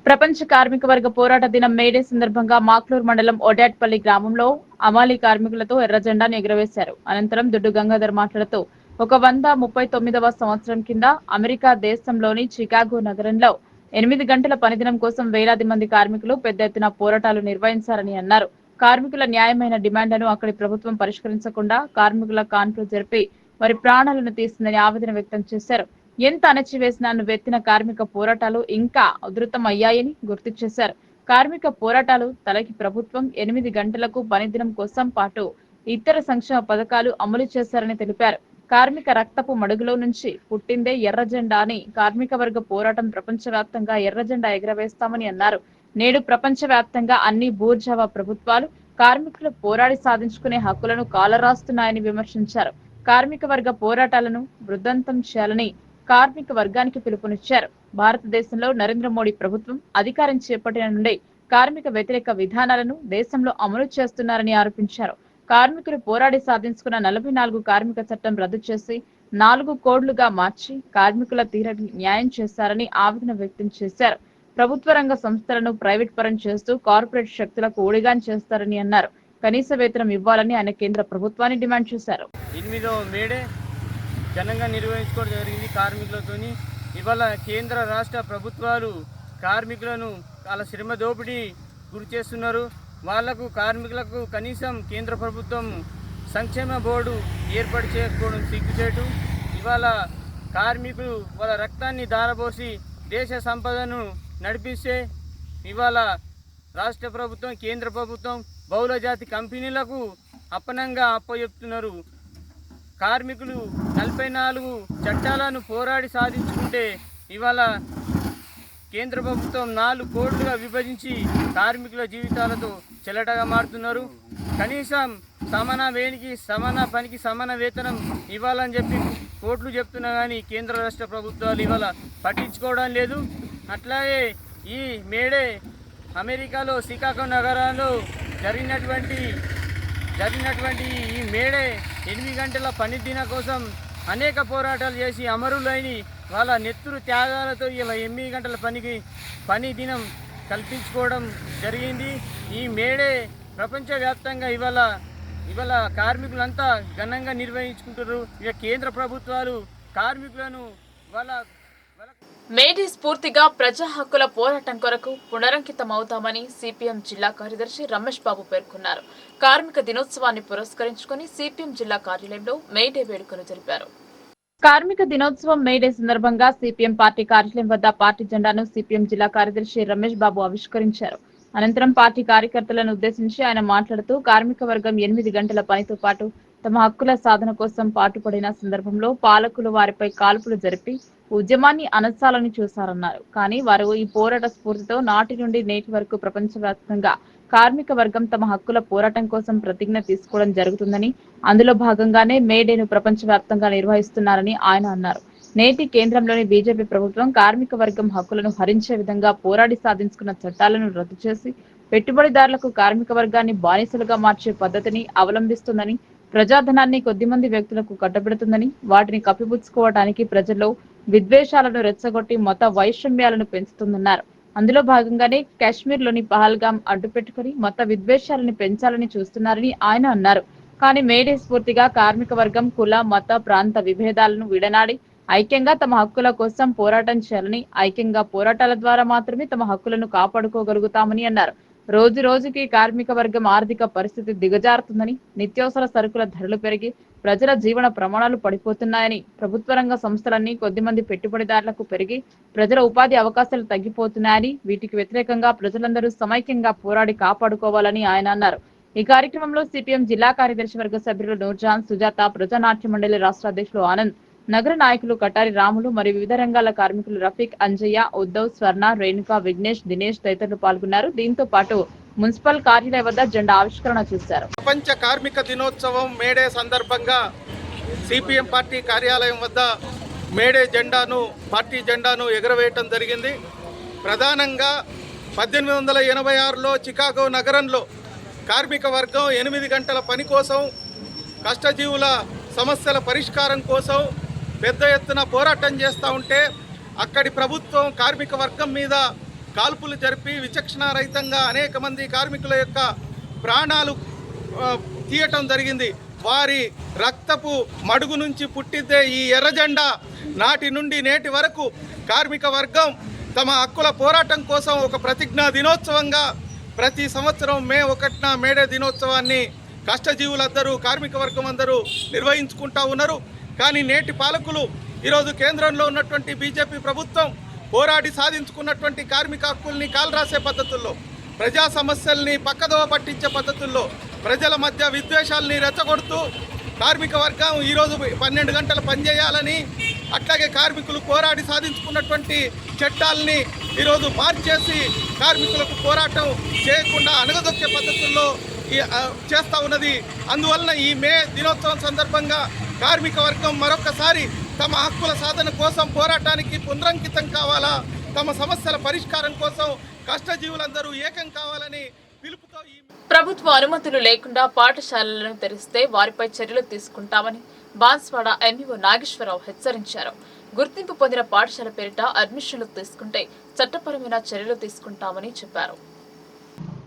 ప్రపంచ కార్మిక వర్గ పోరాట దినం మేడే సందర్భంగా మాక్లూర్ మండలం ఒడాట్పల్లి గ్రామంలో అమాలి కార్మికులతో ఎర్ర జెండాను ఎగురవేశారు. అనంతరం దుడ్డు గంగాధర్ మాట్లాడుతూ 139వ సంవత్సరం కింద అమెరికా దేశంలోని చికాగో నగరంలో 8 గంటల పనిదినం కోసం వేలాది మంది కార్మికులు పెద్ద ఎత్తున పోరాటాలు నిర్వహించారని అన్నారు. కార్మికుల న్యాయమైన డిమాండ్లను అక్కడి ప్రభుత్వం పరిష్కరించకుండా కార్మికుల కాన్పులు జరిపి వారి ప్రాణాలను తీస్తుందని ఆవేదన వ్యక్తం చేశారు. ఎంత అణచివేసినా నువ్వెత్తిన కార్మిక పోరాటాలు ఇంకా ఉధృతం అయ్యాయని గుర్తు చేశారు. కార్మిక పోరాటాలు తలకి ప్రభుత్వం 8 గంటలకు పనిదినం కోసం పాటు ఇతర సంక్షేమ పథకాలు అమలు చేశారని తెలిపారు. కార్మిక రక్తపు మడుగులో నుంచి పుట్టిందే ఎర్ర జెండా అని కార్మిక వర్గ పోరాటం ప్రపంచవ్యాప్తంగా ఎర్ర జెండా ఎగరవేస్తామని అన్నారు. నేడు ప్రపంచవ్యాప్తంగా అన్ని బూర్జావా ప్రభుత్వాలు కార్మికులు పోరాడి సాధించుకునే హక్కులను కాలరాస్తున్నాయని విమర్శించారు. కార్మిక వర్గ పోరాటాలను వృద్ధాంతం చేయాలని కార్మిక వర్గానికి పిలుపునిచ్చారు. భారతదేశంలో నరేంద్ర మోడీ ప్రభుత్వం అధికారం చేపట్టిన నుండి కార్మిక వ్యతిరేక విధానాలను దేశంలో అమలు చేస్తున్నారని ఆరోపించారు. కార్మికులు పోరాడి సాధించుకున్న 44 కార్మిక చట్టం రద్దు చేసి 4 కోడ్లుగా మార్చి కార్మికుల తీరని న్యాయం చేశారని ఆవేదన వ్యక్తం చేశారు. ప్రభుత్వ రంగ సంస్థలను ప్రైవేట్ పరం చేస్తూ కార్పొరేట్ శక్తులకు ఊడిగాన్ చేస్తారని అన్నారు. కనీస వేతనం ఇవ్వాలని ఆయన కేంద్ర ప్రభుత్వాన్ని డిమాండ్ చేశారు. 8వ మేడే ఘనంగా నిర్వహించుకోవడం జరిగింది కార్మికులతోని. ఇవాళ కేంద్ర రాష్ట్ర ప్రభుత్వాలు కార్మికులను వాళ్ళ శ్రమ దోపిడీ గురి చేస్తున్నారు. వాళ్లకు కార్మికులకు కనీసం కేంద్ర ప్రభుత్వం సంక్షేమ బోర్డు ఏర్పాటు చేయకపోవడం సిగ్గుచేటు. ఇవాళ కార్మికులు వాళ్ళ రక్తాన్ని ధారపోసి దేశ సంపదను నడిపిస్తే ఇవాళ రాష్ట్ర ప్రభుత్వం, కేంద్ర ప్రభుత్వం బహుళజాతి కంపెనీలకు అప్పనంగా అప్పచెప్తున్నారు. కార్మికులు 44 చట్టాలను పోరాడి సాధించుకుంటే ఇవాళ కేంద్ర ప్రభుత్వం 4 కోట్లుగా విభజించి కార్మికుల జీవితాలతో చెల్లటగా మారుతున్నారు. కనీసం సమాన వేనికి సమాన పనికి సమాన వేతనం ఇవ్వాలని చెప్పి కోట్లు చెప్తున్నా కానీ కేంద్ర రాష్ట్ర ప్రభుత్వాలు ఇవాళ పట్టించుకోవడం లేదు. అట్లాగే ఈ మేడే అమెరికాలో చికాగో నగరంలో జరిగినటువంటి ఈ మేడే 8 గంటల పని దిన కోసం అనేక పోరాటాలు చేసి అమరులైన వాళ్ళ నెత్తురు త్యాగాలతో ఇలా 8 గంటల పని దినం కల్పించుకోవడం జరిగింది. ఈ మేడే ప్రపంచవ్యాప్తంగా ఇవాళ కార్మికులంతా ఘనంగా నిర్వహించుకుంటారు. ఇక కేంద్ర ప్రభుత్వాలు కార్మికులను మేడే స్ఫూర్తిగా ప్రజా హక్కుల పోరాటం కొరకు పునరంకితమవుతామని సిపిఎం జిల్లా కార్యదర్శి రమేష్ బాబు పేర్కొన్నారు. కార్మిక దినోత్సవాన్ని పురస్కరించుకుని సిపిఎం జిల్లా కార్యాలయంలో మేడే వేడుకలు జరిపారు. కార్మిక దినోత్సవం మేడే సందర్భంగా సిపిఎం పార్టీ కార్యాలయం వద్ద పార్టీ జెండాను సిపిఎం జిల్లా కార్యదర్శి రమేష్ బాబు ఆవిష్కరించారు. అనంతరం పార్టీ కార్యకర్తలను ఉద్దేశించి ఆయన మాట్లాడుతూ కార్మిక వర్గం 8 గంటల పనితో పాటు తమ హక్కుల సాధన కోసం పాటుపడిన సందర్భంలో పాలకులు వారిపై కాల్పులు జరిపి ఉద్యమాన్ని అణచాలని చూశారన్నారు. కానీ వారు ఈ పోరాట స్ఫూర్తితో నాటి నుండి నేటి వరకు ప్రపంచవ్యాప్తంగా కార్మిక వర్గం తమ హక్కుల పోరాటం కోసం ప్రతిజ్ఞ తీసుకోవడం జరుగుతుందని, అందులో భాగంగానే మేడేను ప్రపంచవ్యాప్తంగా నిర్వహిస్తున్నారని ఆయన అన్నారు. నేటి కేంద్రంలోని బీజేపీ ప్రభుత్వం కార్మిక వర్గం హక్కులను హరించే విధంగా పోరాడి సాధించుకున్న చట్టాలను రద్దు చేసి పెట్టుబడిదారులకు కార్మిక వర్గాన్ని బానిసలుగా మార్చే పద్ధతిని అవలంబిస్తుందని, ప్రజాధనాన్ని కొద్దిమంది వ్యక్తులకు కట్టబెడుతుందని, వాటిని కప్పిపుచ్చుకోవడానికి ప్రజల్లో విద్వేషాలను రెచ్చగొట్టి మత వైషమ్యాలను పెంచుతుందన్నారు. అందులో భాగంగానే కాశ్మీర్లోని పహల్గాం అడ్డుపెట్టుకుని మత విద్వేషాలను పెంచాలని చూస్తున్నారని ఆయన అన్నారు. కానీ మేడే స్ఫూర్తిగా కార్మిక వర్గం కుల, మత, ప్రాంత విభేదాలను విడనాడి ఐక్యంగా తమ హక్కుల కోసం పోరాటం చేయాలని, ఐక్యంగా పోరాటాల ద్వారా మాత్రమే తమ హక్కులను కాపాడుకోగలుగుతామని అన్నారు. రోజు రోజుకి కార్మిక వర్గం ఆర్థిక పరిస్థితి దిగజారుతుందని, నిత్యావసర సరుకుల ధరలు పెరిగి ప్రజల జీవన ప్రమాణాలు పడిపోతున్నాయని, ప్రభుత్వ రంగ సంస్థలన్నీ కొద్దిమంది పెట్టుబడిదారులకు పెరిగి ప్రజల ఉపాధి అవకాశాలు తగ్గిపోతున్నాయని, వీటికి వ్యతిరేకంగా ప్రజలందరూ సమైక్యంగా పోరాడి కాపాడుకోవాలని ఆయన అన్నారు. ఈ కార్యక్రమంలో సిపిఎం జిల్లా కార్యదర్శి వర్గ సభ్యులు నూర్జాన్, సుజాత, ప్రజానాట్య మండలి రాష్ట్ర అధ్యక్షులు ఆనంద్, నగర నాయకులు కటారి రాములు మరియు వివిధ రంగాల కార్మికులు రఫీక్, అంజయ్య, ఉద్దవ్, స్వర్ణ, రేణుక, విఘ్నేష్, దినేష్ తదితరులు పాల్గొన్నారు. దీంతో పాటు మున్సిపల్ కార్యాలయం వద్ద జెండా ఆవిష్కరణ చేశారు. ప్రపంచ కార్మిక దినోత్సవం మేడే సందర్భంగా సిపిఎం పార్టీ కార్యాలయం వద్ద మేడే జెండాను, పార్టీ జెండాను ఎగురవేయటం జరిగింది. ప్రధానంగా 1886లో చికాగో నగరంలో కార్మిక వర్గం 8 గంటల పని కోసం, కష్టజీవుల సమస్యల పరిష్కారం కోసం పెద్ద ఎత్తున పోరాటం చేస్తూ ఉంటే అక్కడి ప్రభుత్వం కార్మిక వర్గం మీద కాల్పులు జరిపి విచక్షణారహితంగా అనేక మంది కార్మికుల యొక్క ప్రాణాలు తీయటం జరిగింది. వారి రక్తపు మడుగు నుంచి పుట్టిద్దే ఈ ఎర్ర జెండా నాటి నుండి నేటి వరకు కార్మిక వర్గం తమ హక్కుల పోరాటం కోసం ఒక ప్రతిజ్ఞా దినోత్సవంగా ప్రతి సంవత్సరం మే 1న మేడే దినోత్సవాన్ని కష్టజీవులందరూ, కార్మిక వర్గం అందరూ నిర్వహించుకుంటా ఉన్నారు. కానీ నేటి పాలకులు ఈరోజు కేంద్రంలో ఉన్నటువంటి బీజేపీ ప్రభుత్వం పోరాడి సాధించుకున్నటువంటి కార్మిక హక్కుల్ని కాలరాసే పద్ధతుల్లో, ప్రజా సమస్యల్ని పక్కదోవ పట్టించే పద్ధతుల్లో, ప్రజల మధ్య విద్వేషాలని రెచ్చగొడుతూ కార్మిక వర్గం ఈరోజు 12 గంటలు పనిచేయాలని, అట్లాగే కార్మికులు పోరాడి సాధించుకున్నటువంటి చట్టాలని ఈరోజు మార్చేసి కార్మికులకు పోరాటం చేయకుండా అణగదొక్కే పద్ధతుల్లో చేస్తూ ఉన్నది. అందువలన ఈ మే దినోత్సవం సందర్భంగా కార్మిక వర్గం మరొకసారి తమ హక్కుల సాధన కోసం పోరాటానికి పునరంకితం కావాలా, తమ సమస్యల పరిష్కారం కోసం కష్టజీవులందరూ ఏకం కావాలని పిలుపుతో ప్రభుత్వ అనుమతులు లేకుండా పాఠశాలలను తెరిస్తే వారిపై చర్యలు తీసుకుంటామని బాన్స్వాడ ఎంఈఓ నాగేశ్వరరావు హెచ్చరించారు. గుర్తింపు పొందిన పాఠశాల పేరిట అడ్మిషన్లు తీసుకుంటే చట్టపరమైన చర్యలు తీసుకుంటామని చెప్పారు.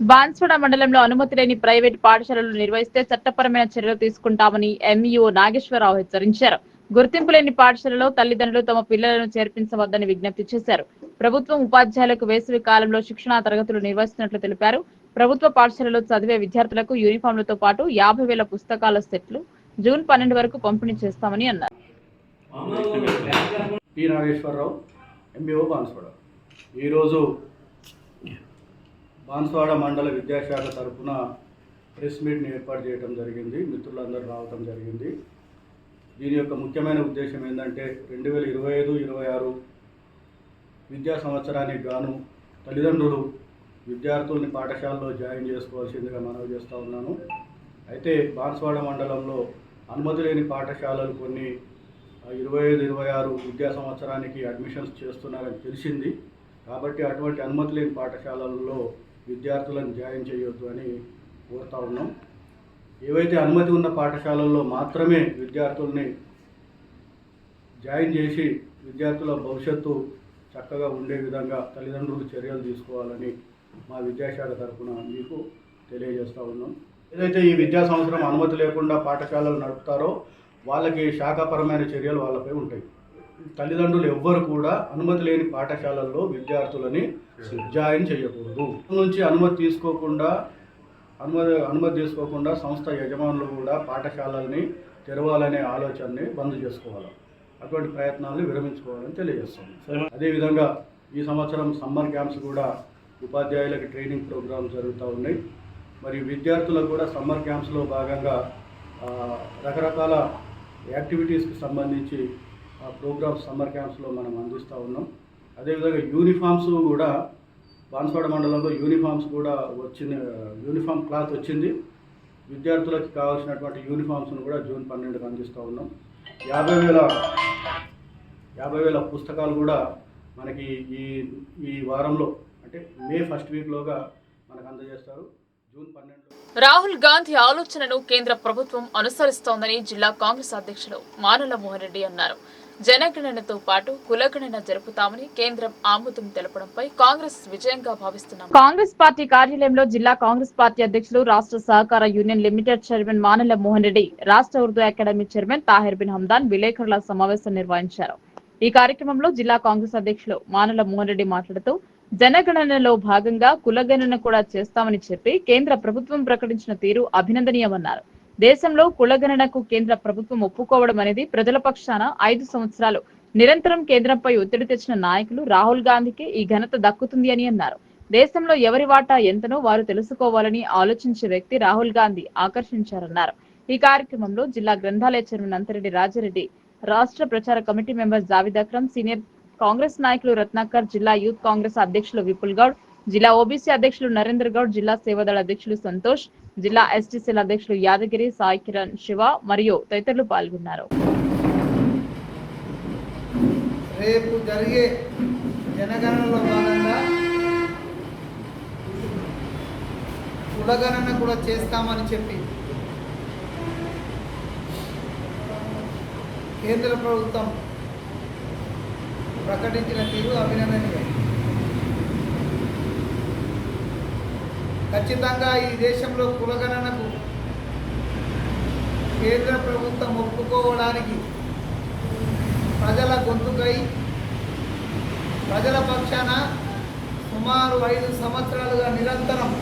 బాన్స్వాడ మండలంలో అనుమతి లేని ప్రైవేటు పాఠశాలలు నిర్వహిస్తే చట్టపరమైన చర్యలు తీసుకుంటామని ఎంఈఓ నాగేశ్వరరావు హెచ్చరించారు. గుర్తింపు లేని పాఠశాలలో తల్లిదండ్రులు తమ పిల్లలను చేర్పించవద్దని విజ్ఞప్తి చేశారు. ప్రభుత్వం ఉపాధ్యాయులకు వేసవి కాలంలో శిక్షణా తరగతులు నిర్వహిస్తున్నట్లు తెలిపారు. ప్రభుత్వ పాఠశాలలో చదివే విద్యార్థులకు యూనిఫామ్లతో పాటు 50,000 పుస్తకాల సెట్లు జూన్ 12 వరకు పంపిణీ చేస్తామని అన్నారు. P Nageswararao, MEO Banswada. ఈరోజు బాన్స్వాడ మండల విద్యాశాఖ తరఫున ప్రెస్ మీట్ని ఏర్పాటు చేయడం జరిగింది. మిత్రులందరూ రావడం జరిగింది. దీని యొక్క ముఖ్యమైన ఉద్దేశం ఏంటంటే 2025-26 విద్యా సంవత్సరానికి గాను తల్లిదండ్రులు విద్యార్థుల్ని పాఠశాలలో జాయిన్ చేసుకోవాల్సిందిగా మనవి చేస్తూ ఉన్నాను. అయితే బాన్స్వాడ మండలంలో అనుమతి లేని పాఠశాలలు కొన్ని 25-26 విద్యా సంవత్సరానికి అడ్మిషన్స్ చేస్తున్నారని తెలిసింది. కాబట్టి అటువంటి అనుమతి లేని పాఠశాలల్లో విద్యార్థులను జాయిన్ చేయొద్దు అని కోరుతూ ఉన్నాం. ఏవైతే అనుమతి ఉన్న పాఠశాలల్లో మాత్రమే విద్యార్థుల్ని జాయిన్ చేసి విద్యార్థుల భవిష్యత్తు చక్కగా ఉండే విధంగా తల్లిదండ్రులు చర్యలు తీసుకోవాలని మా విద్యాశాఖ తరఫున మీకు తెలియజేస్తూ ఉన్నాం. ఏదైతే ఈ విద్యా సంవత్సరం అనుమతి లేకుండా పాఠశాలలు నడుపుతారో వాళ్ళకి శాఖాపరమైన చర్యలు వాళ్ళపై ఉంటాయి. తల్లిదండ్రులు ఎవ్వరు కూడా అనుమతి లేని పాఠశాలల్లో విద్యార్థులని జాయిన్ చేయకూడదు. నుంచి అనుమతి తీసుకోకుండా సంస్థ యజమానులు కూడా పాఠశాలల్ని తెరవాలనే ఆలోచనని బంద్ చేసుకోవాలి. అటువంటి ప్రయత్నాలను విరమించుకోవాలని తెలియజేస్తాం. అదేవిధంగా ఈ సంవత్సరం సమ్మర్ క్యాంప్స్ కూడా ఉపాధ్యాయులకు ట్రైనింగ్ ప్రోగ్రామ్స్ జరుగుతూ ఉన్నాయి. మరి విద్యార్థులకు కూడా సమ్మర్ క్యాంప్స్లో భాగంగా రకరకాల యాక్టివిటీస్కి సంబంధించి ప్రోగ్రామ్స్ సమ్మర్ క్యాంప్స్లో మనం అందిస్తూ ఉన్నాం. అదేవిధంగా యూనిఫామ్స్ కూడా బాన్స్వాడ మండలంలో యూనిఫామ్స్ కూడా యూనిఫామ్ క్లాత్ వచ్చింది. విద్యార్థులకు కావాల్సినటువంటి యూనిఫామ్స్ను కూడా జూన్ 12కి అందిస్తూ ఉన్నాం. 50,000 పుస్తకాలు కూడా మనకి ఈ వారంలో అంటే మే 1st వీక్లోగా మనకు అందజేస్తారు. జూన్ 12 రాహుల్ గాంధీ ఆలోచనను కేంద్ర ప్రభుత్వం అనుసరిస్తోందని జిల్లా కాంగ్రెస్ అధ్యక్షులు మానల మోహన్ రెడ్డి అన్నారు. జనగణనతో పాటు కులగణన జరుపుతామని కేంద్రం ఆమోదం తెలపడంపై కాంగ్రెస్ విజయంగా భావిస్తున్నాం. కాంగ్రెస్ పార్టీ కార్యాలయంలో జిల్లా కాంగ్రెస్ పార్టీ అధ్యక్షులు, రాష్ట్ర సహకార union limited chairman Manala Mohan Reddy, రాష్ట్ర ఉర్దూ అకాడమీ చైర్మన్ తాహిర్ బిన్ హమ్దాన్ విలేకరుల సమావేశం నిర్వహించారు. ఈ కార్యక్రమంలో జిల్లా కాంగ్రెస్ అధ్యక్షులు మానల మోహన్ రెడ్డి మాట్లాడుతూ, జనగణనలో భాగంగా కులగణన కూడా చేస్తామని చెప్పి కేంద్ర ప్రభుత్వం ప్రకటించిన తీరు అభినందనీయమన్నారు. దేశంలో కులగణనకు కేంద్ర ప్రభుత్వం ఒప్పుకోవడం అనేది ప్రజల పక్షాన 5 సంవత్సరాలు నిరంతరం కేంద్రంపై ఒత్తిడి తెచ్చిన నాయకులు రాహుల్ గాంధీకి ఈ ఘనత దక్కుతుంది అని అన్నారు. దేశంలో ఎవరి వాటా ఎంతనో వారు తెలుసుకోవాలని ఆలోచించే వ్యక్తి రాహుల్ గాంధీ ఆకర్షించారన్నారు. ఈ కార్యక్రమంలో జిల్లా గ్రంథాలయ చైర్మన్ అంతరెడ్డి రాజారెడ్డి, రాష్ట్ర ప్రచార committee member Javid Akram, senior Congress నాయకులు రత్నాకర్, జిల్లా యూత్ కాంగ్రెస్ అధ్యక్షులు విపుల్ గౌడ్, జిల్లా ఓబీసీ అధ్యక్షులు నరేంద్ర గౌడ్, జిల్లా సేవాదళ అధ్యక్షులు సంతోష్, జిల్లా ఎస్టీసీల అధ్యక్షులు యాదగిరి, సాయి కిరణ్, శివ మరియు తదితరులు పాల్గొన్నారు. రేపు జరిగే జనగణనలో భాగంగా కులగణన కూడా చేస్తామని చెప్పి కేంద్ర ప్రభుత్వం ప్రకటించిన తీరు అభినందనీయం. ఖచ్చితంగా ఈ దేశంలో కులగణనకు కేంద్ర ప్రభుత్వం ఒప్పుకోవడానికి ప్రజల గొంతుకై ప్రజల పక్షాన సుమారు 5 సంవత్సరాలుగా నిరంతరం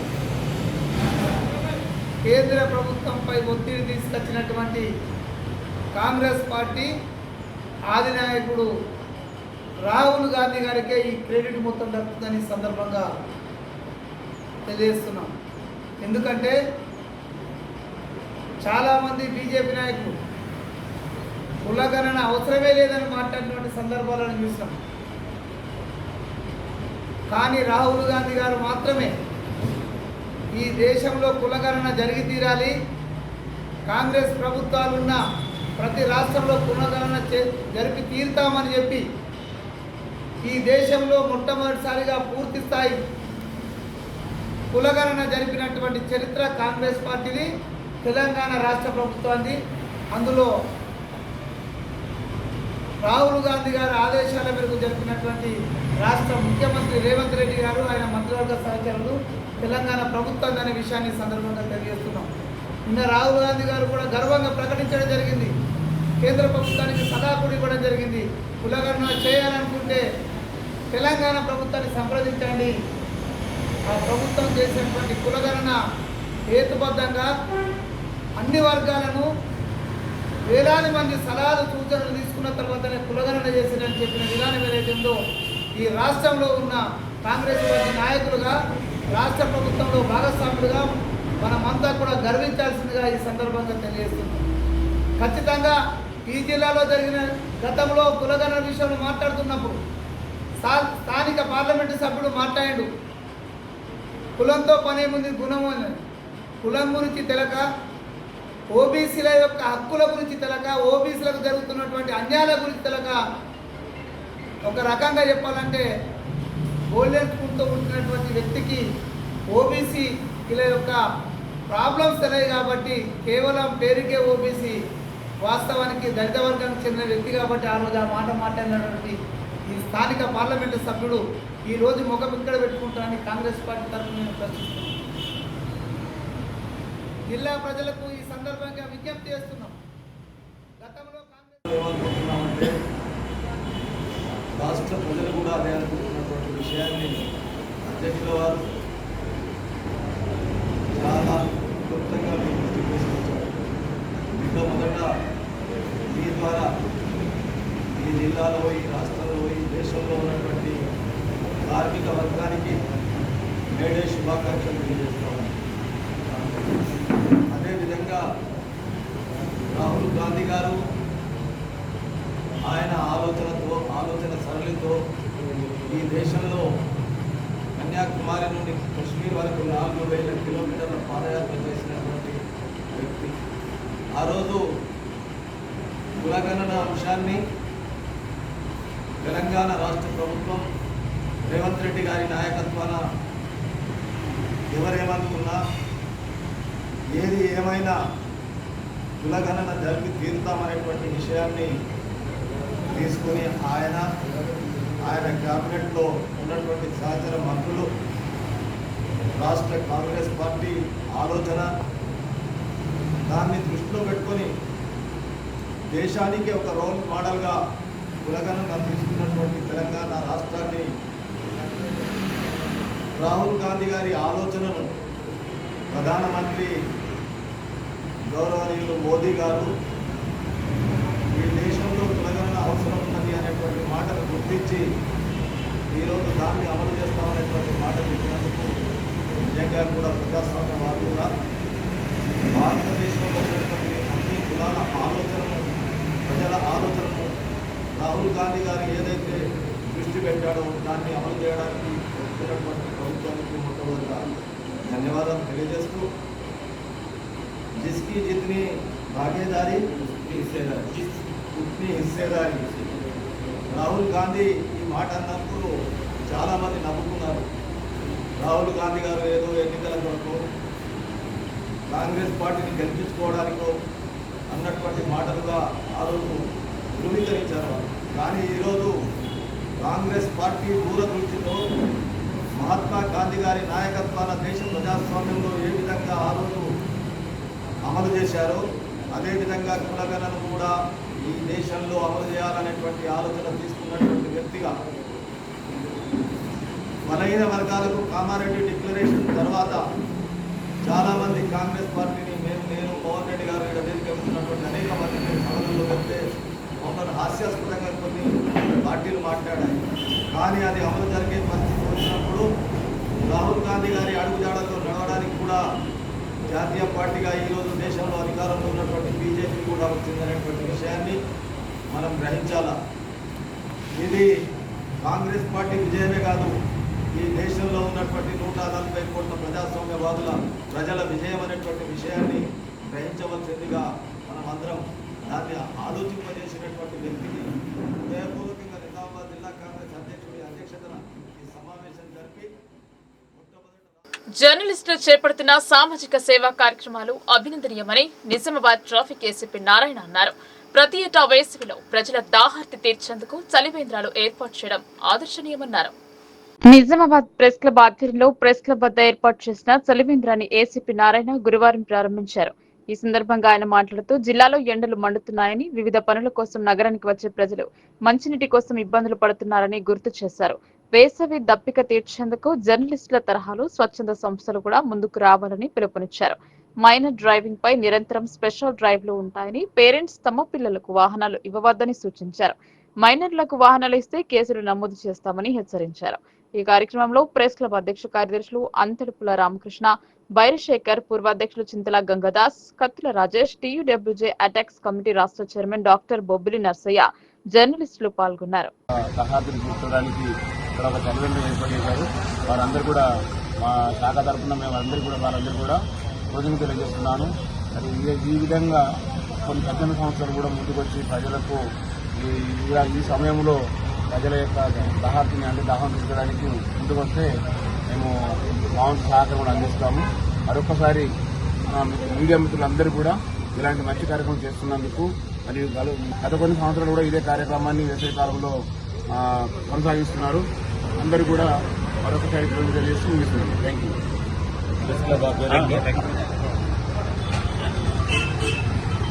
కేంద్ర ప్రభుత్వంపై ఒత్తిడి తీసుకొచ్చినటువంటి కాంగ్రెస్ పార్టీ ఆదినాయకుడు రాహుల్ గాంధీ గారికే ఈ క్రెడిట్ మొత్తం దక్కుతుందని సందర్భంగా తెలియజేస్తున్నాం. ఎందుకంటే చాలామంది బీజేపీ నాయకులు కులగణన అవసరమే లేదని మాట్లాడినటువంటి సందర్భాలను చూసినాం. కానీ రాహుల్ గాంధీ గారు మాత్రమే ఈ దేశంలో కులగణన జరిగి తీరాలి, కాంగ్రెస్ ప్రభుత్వాలున్న ప్రతి రాష్ట్రంలో కులగణన జరిపి తీరుతామని చెప్పి ఈ దేశంలో మొట్టమొదటిసారిగా పూర్తి స్థాయి కులగణన జరిపినటువంటి చరిత్ర కాంగ్రెస్ పార్టీది, తెలంగాణ రాష్ట్ర ప్రభుత్వాన్ని. అందులో రాహుల్ గాంధీ గారి ఆదేశాల మేరకు జరిపినటువంటి రాష్ట్ర ముఖ్యమంత్రి రేవంత్ రెడ్డి గారు, ఆయన మంత్రివర్గ సహచరులు తెలంగాణ ప్రభుత్వం అనే విషయాన్ని సందర్భంగా తెలియజేస్తున్నాం. నిన్న రాహుల్ గాంధీ గారు కూడా గర్వంగా ప్రకటించడం జరిగింది, కేంద్ర ప్రభుత్వానికి సలహా ఇవ్వడం జరిగింది. కులగణన చేయాలనుకుంటే తెలంగాణ ప్రభుత్వాన్ని సంప్రదించండి, ఆ ప్రభుత్వం చేసినటువంటి కులగణన హేతుబద్ధంగా అన్ని వర్గాలను వేలాది మంది సలహాలు సూచనలు తీసుకున్న తర్వాతనే కులగణన చేసిందని చెప్పిన విధానం ఏదైతే ఉందో ఈ రాష్ట్రంలో ఉన్న కాంగ్రెస్ పార్టీ నాయకులుగా, రాష్ట్ర ప్రభుత్వంలో భాగస్వాములుగా మనమంతా కూడా గర్వించాల్సిందిగా ఈ సందర్భంగా తెలియజేస్తున్నాం. ఖచ్చితంగా ఈ జిల్లాలో జరిగిన గతంలో కులగణన విషయంలో మాట్లాడుతున్నప్పుడు స్థానిక పార్లమెంటు సభ్యుడు మాట్లాడాడు, కులంతో పనేముంది గుణము అని. కులం గురించి తెలక, ఓబీసీల యొక్క హక్కుల గురించి తెలక, ఓబీసీలకు జరుగుతున్నటువంటి అన్యాయాల గురించి తెలక, ఒక రకంగా చెప్పాలంటే గోల్డెన్ స్పూన్తో ఉంటున్నటువంటి వ్యక్తికి ఓబీసీల యొక్క ప్రాబ్లమ్స్ తెలియదు కాబట్టి కేవలం పేరుకే ఓబీసీ, వాస్తవానికి దళిత వర్గానికి చెందిన వ్యక్తి కాబట్టి ఆ రోజు ఆ మాట మాట్లాడినటువంటి ఈ స్థానిక పార్లమెంటు సభ్యుడు ఈరోజు ముఖం ఇక్కడ పెట్టుకుంటారని కాంగ్రెస్ పార్టీ తరఫున నేను ప్రశ్నిస్తున్నాను. జిల్లా ప్రజలకు ఈ సందర్భంగా విజ్ఞప్తి చేస్తున్నాం. గతంలో ఏమనుకుంటున్నామంటే రాష్ట్ర ప్రజలు కూడా అదే అనుకుంటున్నటువంటి విషయాన్ని అధ్యక్షుల వారు చాలా క్లుప్తంగా మీకు తీసుకొచ్చారు. ఇంకా మొదట మీ ద్వారా ఈ జిల్లాలో, ఈ రాష్ట్రంలో, ఈ దేశంలో ఉన్నటువంటి కార్మిక వర్గానికి మేడే శుభాకాంక్షలు తెలియజేస్తాము. అదేవిధంగా రాహుల్ గాంధీ గారు ఆయన ఆలోచన సరళితో ఈ దేశంలో కన్యాకుమారి నుండి కశ్మీర్ వరకు 4000 కిలోమీటర్ల పాదయాత్ర చేసినటువంటి వ్యక్తి. ఆ రోజు కులగణన అంశాన్ని తెలంగాణ రాష్ట్ర ప్రభుత్వం రేవంత్ రెడ్డి గారి నాయకత్వాన ఎవరేమనుకున్నా ఏది ఏమైనా కులగణన జరిపి తీరుతామనేటువంటి విషయాన్ని తీసుకొని ఆయన క్యాబినెట్లో ఉన్నటువంటి సహచర మంత్రులు, రాష్ట్ర కాంగ్రెస్ పార్టీ ఆలోచన, దాన్ని దృష్టిలో పెట్టుకొని దేశానికి ఒక రోల్ మోడల్గా కులగణన తీసుకున్నటువంటి తెలంగాణ రాష్ట్రాన్ని, రాహుల్ గాంధీ గారి ఆలోచనను ప్రధానమంత్రి గౌరవనీయులు మోదీ గారు ఈ దేశంలో కులగణన అవసరం ఉన్నది అనేటువంటి మాటను గుర్తించి ఈరోజు దాన్ని అమలు చేస్తామనేటువంటి మాట చెప్పినందుకు నిజంగా కూడా ప్రజాస్వామ్యవాదులుగా భారతదేశంలో ఉన్నటువంటి అన్ని కులాల ఆలోచనను, ప్రజల ఆలోచనను రాహుల్ గాంధీ గారు ఏదైతే దృష్టి పెట్టాడో దాన్ని అమలు చేయడానికి వచ్చినటువంటి ప్రభుత్వానికి మొట్టమొదటిగా ధన్యవాదాలు తెలియజేస్తూ, जिसकी जितनी भागीदारी उतनी हिस्सेदारी. రాహుల్ గాంధీ ఈ మాట అన్నప్పుడు చాలామంది నవ్వుకున్నారు. రాహుల్ గాంధీ గారు ఏదో ఎన్నికల కొరకు కాంగ్రెస్ పార్టీని గెలిపించుకోవడానికో అన్నటువంటి మాటలుగా ఆ రోజు ధృవీకరించారు. కానీ ఈరోజు కాంగ్రెస్ పార్టీ దూరదృష్టితో మహాత్మా గాంధీ గారి నాయకత్వాన దేశ ప్రజాస్వామ్యంలో ఏ విధంగా ఆ రోజు అమలు చేశారో అదేవిధంగా కులగణను కూడా ఈ దేశంలో అమలు చేయాలనేటువంటి ఆలోచన తీసుకున్నటువంటి వ్యక్తిగా బలహీన వర్గాలకు కామారెడ్డి డిక్లరేషన్ తర్వాత చాలామంది కాంగ్రెస్ పార్టీని నేను పవన్ రెడ్డి గారు ఇక్కడ వేదికవుతున్నటువంటి అనేక మంది సభలలో వెళ్తే మమ్మల్ని హాస్యాస్పదంగా కొన్ని పార్టీలు మాట్లాడాయి. కానీ అది అమలు జరిగే పరిస్థితి వచ్చినప్పుడు రాహుల్ గాంధీ గారి అడుగుజాడతో నడవడానికి కూడా జాతీయ పార్టీగా ఈరోజు దేశంలో అధికారంలో ఉన్నటువంటి బీజేపీ కూడా వచ్చిందనేటువంటి విషయాన్ని మనం గ్రహించాలా. ఇది కాంగ్రెస్ పార్టీ విజయమే కాదు, ఈ దేశంలో ఉన్నటువంటి 140 కోట్ల ప్రజాస్వామ్యవాదుల ప్రజల విజయం అనేటువంటి విషయాన్ని గ్రహించవలసిందిగా మనం అందరం దాన్ని ఆలోచింపజేసినటువంటి వ్యక్తిని హృదయపూర్వకంగా నిజామాబాద్ జిల్లా కాంగ్రెస్ అధ్యక్షుడి అధ్యక్షతన ఈ సమావేశం జరిపి జర్నలిస్టులు చేపడుతున్న సామాజిక సేవా కార్యక్రమాలు అభినందనీయమని నిజామాబాద్ ట్రాఫిక్ ఏసీపీ నారాయణ అన్నారు. ప్రతి ఏటా వేసవిలో ప్రజల దాహార్తి తీర్చేందుకు చలివేంద్రాలు ఏర్పాటు చేయడం ఆదర్శనీయమన్నారు. నిజామాబాద్ ప్రెస్ క్లబ్ ఆధ్వర్యంలో ప్రెస్ క్లబ్ వద్ద ఏర్పాటు చేసిన చలివేంద్రాన్ని ఏసీపీ నారాయణ గురువారం ప్రారంభించారు. ఈ సందర్భంగా ఆయన మాట్లాడుతూ జిల్లాలో ఎండలు మండుతున్నాయని, వివిధ పనుల కోసం నగరానికి వచ్చే ప్రజలు మంచినీటి కోసం ఇబ్బందులు పడుతున్నారని గుర్తు చేశారు. వేసవి దప్పిక తీర్చేందుకు జర్నలిస్టుల తరహాలో స్వచ్ఛంద సంస్థలు కూడా ముందుకు రావాలని పిలుపునిచ్చారు. మైనర్ డ్రైవింగ్ పై నిరంతరం స్పెషల్ డ్రైవ్లు ఉంటాయని, పేరెంట్స్ తమ పిల్లలకు వాహనాలు ఇవ్వవద్దని సూచించారు. మైనర్లకు వాహనాలు ఇస్తే కేసులు నమోదు చేస్తామని హెచ్చరించారు. ఈ కార్యక్రమంలో ప్రెస్ క్లబ్ అధ్యక్ష కార్యదర్శులు అంతడుపుల రామకృష్ణ, బైరశేఖర్, పూర్వాధ్యక్షులు చింతల గంగదాస్, కత్తుల రాజేష్, టీయూడబ్ల్యూజే అటాక్స్ కమిటీ రాష్ట్ర చైర్మన్ డాక్టర్ బొబ్బిలి నర్సయ్య, జర్నలిస్టులు పాల్గొన్నారు. ఇక్కడ ఒక చలివేంద్రం ఏర్పాటు చేశారు. వారందరూ కూడా మా శాఖ తరఫున మేమందరూ కూడా వారందరూ కూడా రోజును తెలియజేస్తున్నాను. మరి ఈ విధంగా కొన్ని పెద్ద సంస్థలు కూడా ముందుకు వచ్చి ప్రజలకు ఈ సమయంలో ప్రజల యొక్క దాహార్తిని అంటే దాహం తీర్చడానికి ముందుకు వస్తే మేము బాగుంది సహకారం కూడా అందిస్తాము. మరొకసారి మీడియా మిత్రులందరూ కూడా ఇలాంటి మంచి కార్యక్రమం చేస్తున్నందుకు మరియు గత కొన్ని సంవత్సరాలు కూడా ఇదే కార్యక్రమాన్ని వేసవి కాలంలో కొనసాగిస్తున్నారు. అందరూ కూడా మరొకసారి తెలియజేస్తూ ముగిస్తున్నాను. Thank you.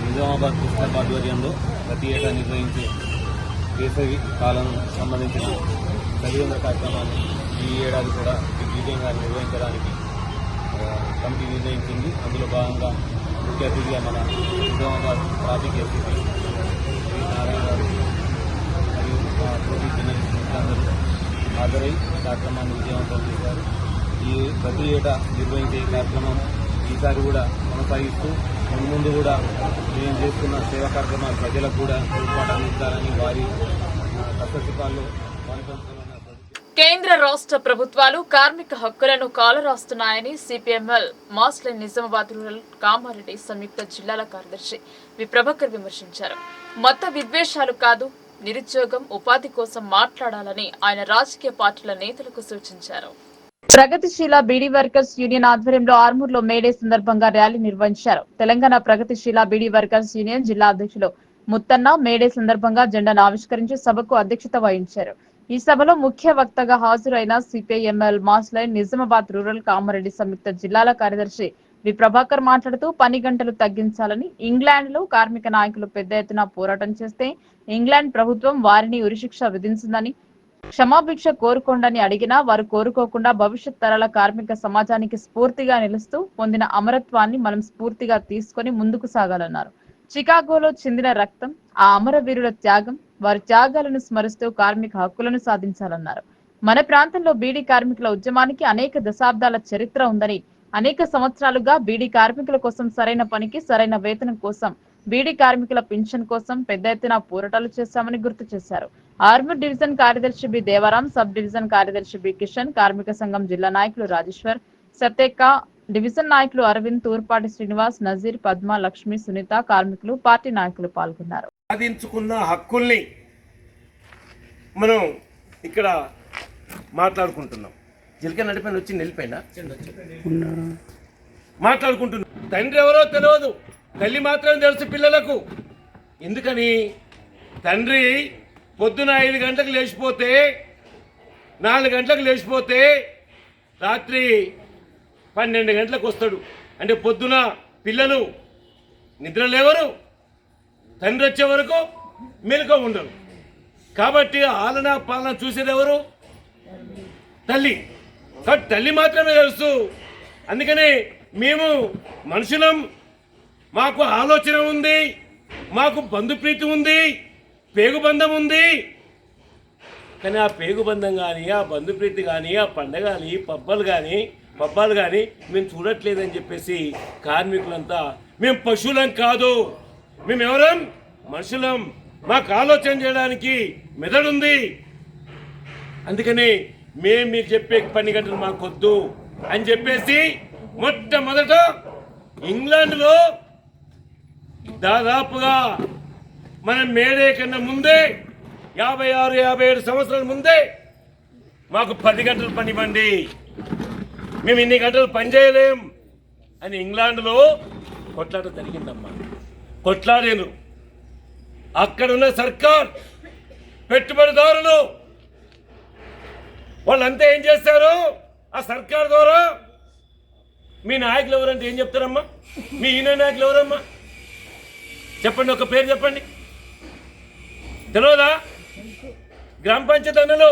Nizamabad press club ఆధ్వర్యంలో ప్రతి ఏటా నిర్వహించే వేసవి కాలం సంబంధించిన చలివేంద్ర కార్యక్రమాన్ని ఈ ఏడాది కూడా విజయంగా నిర్వహించడానికి కమిటీ నిర్ణయించింది. అందులో భాగంగా ముఖ్య అతిథిగా మన నిజామాబాద్ ట్రాఫిక్ ఏసీపీ శ్రీ నారాయణ గారు మరియు మా తోటి జర్నలిస్టులందరూ హాజరై కార్యక్రమాన్ని విజయవంతం చేశారు. ఈ ప్రతి ఏటా నిర్వహించే ఈ కార్యక్రమం ఈసారి కూడా కొనసాగిస్తూ ముందు కూడా మేము చేస్తున్న సేవా కార్యక్రమాలు ప్రజలకు కూడా తోడ్పాటు అందించాలని వారి కష్టసుఖాల్లో పాల్పంచుకోవాలని. కేంద్ర రాష్ట్ర ప్రభుత్వాలు కార్మిక హక్కులను కాలరాస్తున్నాయని CPML Mass Line Nizamabad rural Kamareddy సంయుక్త జిల్లాల కార్యదర్శి వి ప్రభాకర్ విమర్శించారు. మత విద్వేషాలు కాదు, నిరుద్యోగం, ఉపాధి కోసం మాట్లాడాలని ఆయన రాజకీయ పార్టీల నేతలకు సూచించారు. ప్రగతిశీల బీడీ వర్కర్స్ యూనియన్ ఆధ్వర్యంలో ఆర్మూర్లో మేడే సందర్భంగా ర్యాలీ నిర్వహించారు. తెలంగాణ ప్రగతిశీల బీడీ వర్కర్స్ యూనియన్ జిల్లా అధ్యక్షులు ముత్తన్న మేడే సందర్భంగా జెండాను ఆవిష్కరించి సభకు అధ్యక్షత వహించారు. ఈ సభలో ముఖ్య వక్తగా హాజరైన CPI ML Mass Line Nizamabad rural Kamareddy సంయుక్త జిల్లాల కార్యదర్శి వి ప్రభాకర్ మాట్లాడుతూ పని గంటలు తగ్గించాలని, ఇంగ్లాండ్లో కార్మిక నాయకులు పెద్ద ఎత్తున పోరాటం చేస్తే ఇంగ్లాండ్ ప్రభుత్వం వారిని ఉరిశిక్ష విధించిందని, క్షమాభిక్ష కోరుకోండని అడిగినా వారు కోరుకోకుండా భవిష్యత్ తరాల కార్మిక సమాజానికి స్ఫూర్తిగా నిలుస్తూ పొందిన అమరత్వాన్ని మనం స్ఫూర్తిగా తీసుకొని ముందుకు సాగాలన్నారు. చికాగోలో చిందిన రక్తం, ఆ అమరవీరుల త్యాగం, వారి త్యాగాలను స్మరిస్తూ కార్మిక హక్కులను సాధించాలన్నారు. మన ప్రాంతంలో బీడీ కార్మికుల ఉద్యమానికి అనేక దశాబ్దాల చరిత్ర ఉందని, అనేక సంవత్సరాలుగా బీడీ కార్మికుల కోసం సరైన పనికి సరైన వేతనం కోసం, బీడీ కార్మికుల పింఛన్ కోసం పెద్ద ఎత్తున పోరాటాలు చేశామని గుర్తు చేశారు. ఆర్మూర్ డివిజన్ కార్యదర్శి బి దేవరాం, సబ్ డివిజన్ కార్యదర్శి బి కిషన్, కార్మిక సంఘం జిల్లా నాయకులు రాజేశ్వర్, సత్యక్క, డివిజన్ నాయకులు అరవింద్, తూర్పాటి శ్రీనివాస్, నజీర్, పద్మ, లక్ష్మి, సునీత, కార్మికులు, పార్టీ నాయకులు పాల్గొన్నారు. సాధించుకున్న హక్కుల్ని మనం ఇక్కడ మాట్లాడుకుంటున్నాం. జిల్క నడిపైన వచ్చి నిలిపోయినా మాట్లాడుకుంటున్నాం. తండ్రి ఎవరో తెలియదు, తల్లి మాత్రం తెలుసు పిల్లలకు. ఎందుకని తండ్రి పొద్దున 5 గంటలకు లేచిపోతే, 4 గంటలకు లేచిపోతే రాత్రి 12 గంటలకు వస్తాడు. అంటే పొద్దున పిల్లలు నిద్ర లేవరు, తండ్రి వచ్చే వరకు మెలకువ ఉండరు. కాబట్టి ఆలన పాలన చూసేది ఎవరు? తల్లి. కాబట్టి తల్లి మాత్రమే తెలుసు. అందుకనే మేము మనుషులం, మాకు ఆలోచన ఉంది, మాకు బంధుప్రీతి ఉంది, పేగుబంధం ఉంది. కానీ ఆ పేగుబంధం కానీ, ఆ బంధుప్రీతి కానీ, ఆ పండగ కానీ, పబ్బాలు కానీ మేము చూడట్లేదని చెప్పేసి కార్మికులంతా, మేము పశువులం కాదు, మేము ఎవరం? మనుషులం, మాకు ఆలోచన చేయడానికి మెదడుంది. అందుకని మేము మీకు చెప్పే పని గంటలు మాకొద్దు అని చెప్పేసి మొట్టమొదట ఇంగ్లాండ్లో దాదాపుగా మనం మేడే కన్నా ముందే 56-57 సంవత్సరాల ముందే మాకు 10 గంటలు పని ఇవ్వండి, మేము ఇన్ని గంటలు పని చేయలేం అని ఇంగ్లాండ్లో కొట్లాట జరిగిందమ్మా. కొట్లాడారు. అక్కడున్న సర్కార్, పెట్టుబడిదారులు వాళ్ళంతా ఏం చేస్తారు? ఆ సర్కార్ ద్వారా మీ నాయకులు ఎవరంటే ఏం చెప్తారమ్మా? మీ యూనియన్ నాయకులు ఎవరమ్మా? చెప్పండి, ఒక పేరు చెప్పండి. తెలియదా? గ్రామ పంచాయతీ అన్నలు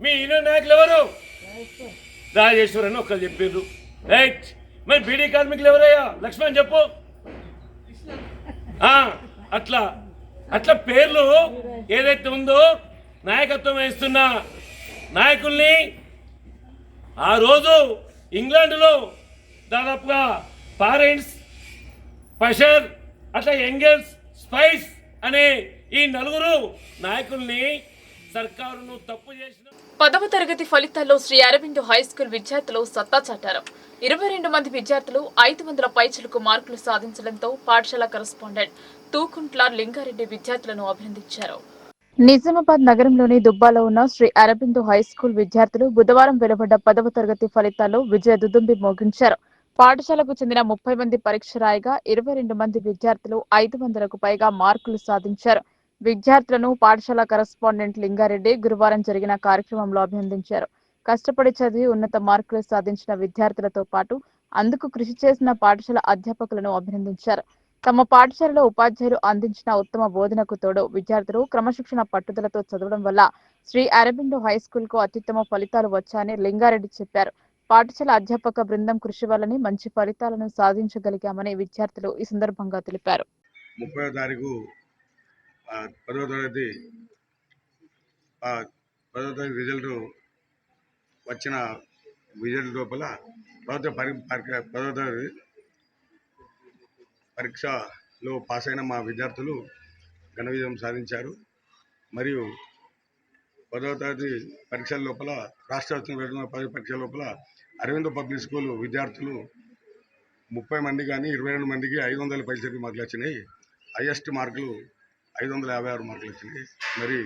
మీ యూనియన్ నాయకులు ఎవరు? రాజేశ్వర్ అని ఒకరు చెప్పారు. రైట్. మరి బీడీ కార్మికులు ఎవరయ్యా? లక్ష్మణ్ చెప్పు. అట్లా పేర్లు ఏదైతే ఉందో నాయకత్వం వహిస్తున్న నాయకుల్ని ఆ రోజు ఇంగ్లాండ్లో దాదాపుగా పారెంట్స్, పషర్, అట్లా ఎంగెల్స్, స్పైస్ అనే ఈ 4 నాయకుల్ని సర్కారును తప్పు చేసిన 10వ తరగతి ఫలితాల్లో శ్రీ అరవిందో హై స్కూల్ విద్యార్థులు సత్తా చాటారు. 22 మంది విద్యార్థులు 500 పైచిలకు మార్కులు సాధించడంతో పాఠశాల కరెస్పాండెంట్ తూకుంట్ల లింగారెడ్డి విద్యార్థులను అభినందించారు. నిజామాబాద్ నగరంలోని దుబ్బాలో ఉన్న శ్రీ అరవిందో హై స్కూల్ విద్యార్థులు బుధవారం వెలువడ్డ 10వ తరగతి ఫలితాల్లో విజయ దుదుంబి మోగించారు. పాఠశాలకు చెందిన 30 మంది పరీక్ష రాయగా 22 మంది విద్యార్థులు 500కు పైగా మార్కులు సాధించారు. విద్యార్థులను పాఠశాల కరెస్పాండెంట్ లింగారెడ్డి గురువారం జరిగిన కార్యక్రమంలో అభినందించారు. కష్టపడి చదివి ఉన్నత మార్కులు సాధించిన విద్యార్థులతో పాటు అందుకు కృషి చేసిన పాఠశాల అధ్యాపకులను అభినందించారు. తమ పాఠశాలలో ఉపాధ్యాయులు అందించిన ఉత్తమ బోధనకు తోడు విద్యార్థులు క్రమశిక్షణ పట్టుదలతో చదవడం వల్ల శ్రీ అరవిందో హై స్కూల్ కు అత్యుత్తమ ఫలితాలు వచ్చాయని లింగారెడ్డి చెప్పారు. పాఠశాల అధ్యాపక బృందం కృషి వల్లనే మంచి ఫలితాలను సాధించగలిగామని విద్యార్థులు ఈ సందర్భంగా తెలిపారు. 30వ తారీఖు 10వ తరగతి రిజల్ట్ వచ్చిన రిజల్ట్ లోపల 10వ తరగతి పరీక్షలో పాస్ అయిన మా విద్యార్థులు ఘన విజయం సాధించారు. మరియు 10వ తరగతి పరీక్షల లోపల రాష్ట్ర పరీక్షల లోపల అరవిందో పబ్లిక్ స్కూల్ విద్యార్థులు 30 మంది కానీ 22 మందికి 500 పైసలకి మార్కులు వచ్చినాయి. హైయెస్ట్ మార్కులు 556 మార్కులు వచ్చినాయి. మరి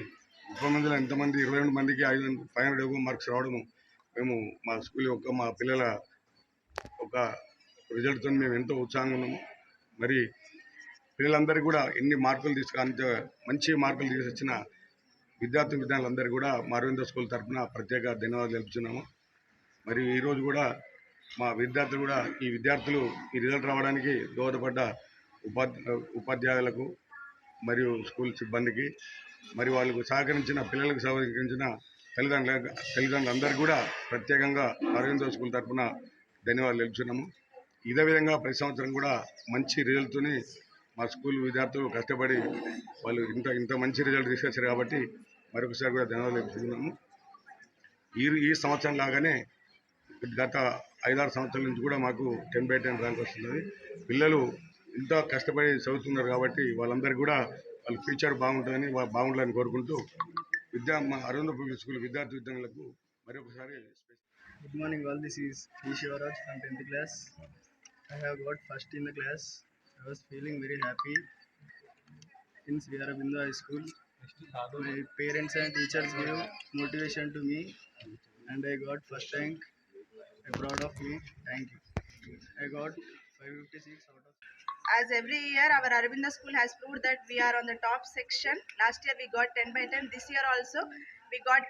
30 మందిలో ఎంతమంది 22 మందికి 500 మార్క్స్ రావడం మేము మా స్కూల్ యొక్క మా పిల్లల ఒక రిజల్ట్తో మేము ఎంతో ఉత్సాహంగా ఉన్నాము. మరి పిల్లలందరికీ కూడా ఎన్ని మార్కులు మంచి మార్కులు తీసుకొచ్చిన విద్యార్థులందరికీ కూడా మా అరవింద స్కూల్ తరఫున ప్రత్యేక ధన్యవాదాలు తెలుపుతున్నాము. మరి ఈరోజు కూడా మా విద్యార్థులు కూడా ఈ రిజల్ట్ రావడానికి దోహదపడ్డ ఉపాధ్యాయులకు మరియు స్కూల్ సిబ్బందికి మరి వాళ్ళకు పిల్లలకు సహకరించిన తల్లిదండ్రులందరికీ కూడా ప్రత్యేకంగా అరవింద స్కూల్ తరఫున ధన్యవాదాలు తెలుపుతున్నాము. ఇదే విధంగా ప్రతి సంవత్సరం కూడా మంచి రిజల్ట్తో మా స్కూల్ విద్యార్థులు కష్టపడి వాళ్ళు ఇంత మంచి రిజల్ట్ తీసుకొచ్చారు కాబట్టి మరొకసారి కూడా ధన్యవాదాలు తెలుపుతున్నాము. ఈ సంవత్సరం లాగానే గత 5-6 సంవత్సరాల నుంచి కూడా మాకు 10/10 ర్యాంక్ వస్తున్నది. పిల్లలు ఇంత కష్టపడి చదువుతున్నారు కాబట్టి వాళ్ళందరికీ కూడా వాళ్ళ ఫ్యూచర్ బాగుండాలని కోరుకుంటూ మా అరవింద పబ్లిక్ స్కూల్ విద్యార్థులకు మరొకసారి Good morning all, this is P. Shivaraj from 10th class. I have got first in the class. I was feeling very happy in Sri Aurobindo High School. My parents and teachers gave motivation to me and I got first rank. I'm proud of me. Thank you. I got 556 out of. As every year, our Aurobindo school has proved that we are on the top section. Last year we got 10/10. This year also we got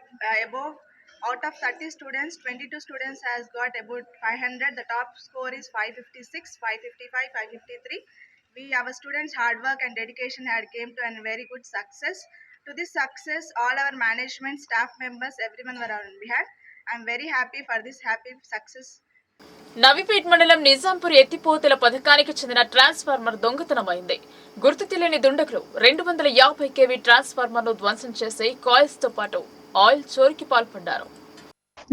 above. Out of 30 students, 22 students has got about 500. The top score is 556, 555, 553. Our students' hard work and dedication had came to a very good success. To this success, all our management, staff members, everyone were on behalf. I'm very happy for this happy success. Navipet మండలం నిజాంపూర్ ఎత్తిపోతల పథకానికి చెందిన ట్రాన్స్ఫార్మర్ దొంగతనమైంది. గుర్తు తెలియని దుండగులు 250 kV ట్రాన్స్ఫార్మర్ను ధ్వంసం చేసి కాయిల్స్ తో పాటు ఆయిల్ చోరీకి పాల్పడ్డారు.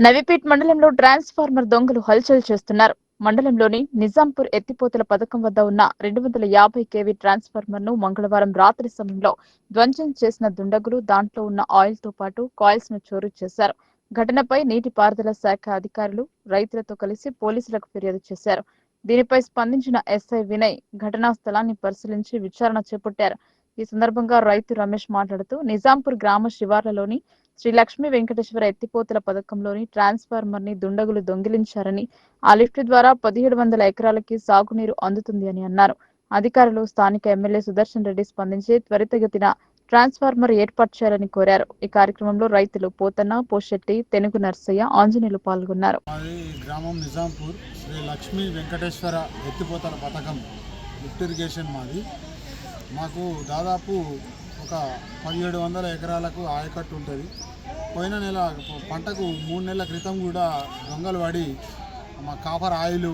నవీపేట్ మండలంలో ట్రాన్స్ఫార్మర్ దొంగలు హల్చల్ చేస్తున్నారు. మండలంలోని నిజాంపూర్ ఎత్తిపోతల పథకం వద్ద ఉన్న 250 kV ట్రాన్స్ఫార్మర్ ను మంగళవారం రాత్రి సమయంలో ధ్వంసం చేసిన దుండగులు దాంట్లో ఉన్న ఆయిల్ తో పాటు కాయిల్స్ ను చోరీ చేశారు. ఘటనపై నీటిపారుదల శాఖ అధికారులు రైతులతో కలిసి పోలీసులకు ఫిర్యాదు చేశారు. దీనిపై స్పందించిన ఎస్ఐ వినయ్ ఘటనా స్థలాన్ని పరిశీలించి విచారణ చేపట్టారు. ఈ సందర్భంగా రైతు రమేష్ మాట్లాడుతూ నిజాంపూర్ గ్రామ శివార్లలోని శ్రీ లక్ష్మీ వెంకటేశ్వర ఎత్తిపోతల పథకంలోని ట్రాన్స్ఫార్మర్ ని దుండగులు దొంగిలించారని, ఆ లిఫ్ట్ ద్వారా 1700 ఎకరాలకి సాగునీరు అందుతుంది అని అన్నారు. అధికారులు స్థానిక ఎమ్మెల్యే సుదర్శన్ రెడ్డి స్పందించి త్వరితగతిన ట్రాన్స్ఫార్మర్ ఏర్పాటు చేయాలని కోరారు. ఈ కార్యక్రమంలో రైతులు పోతన్న, పోషెట్టి, తెనుగు నర్సయ్య, ఆంజనేయులు పాల్గొన్నారు. గ్రామం నిజాంపూర్ శ్రీ లక్ష్మీ వెంకటేశ్వర ఎత్తిపోతల పథకం లిఫ్ట్ ఇరిగేషన్ మాది. మాకు దాదాపు ఒక 1700 ఎకరాలకు ఆయకట్టు ఉంటుంది. పోయిన నెల పంటకు 3 నెలల క్రితం కూడా దొంగలు పడి మా కాపర్ ఆయిల్,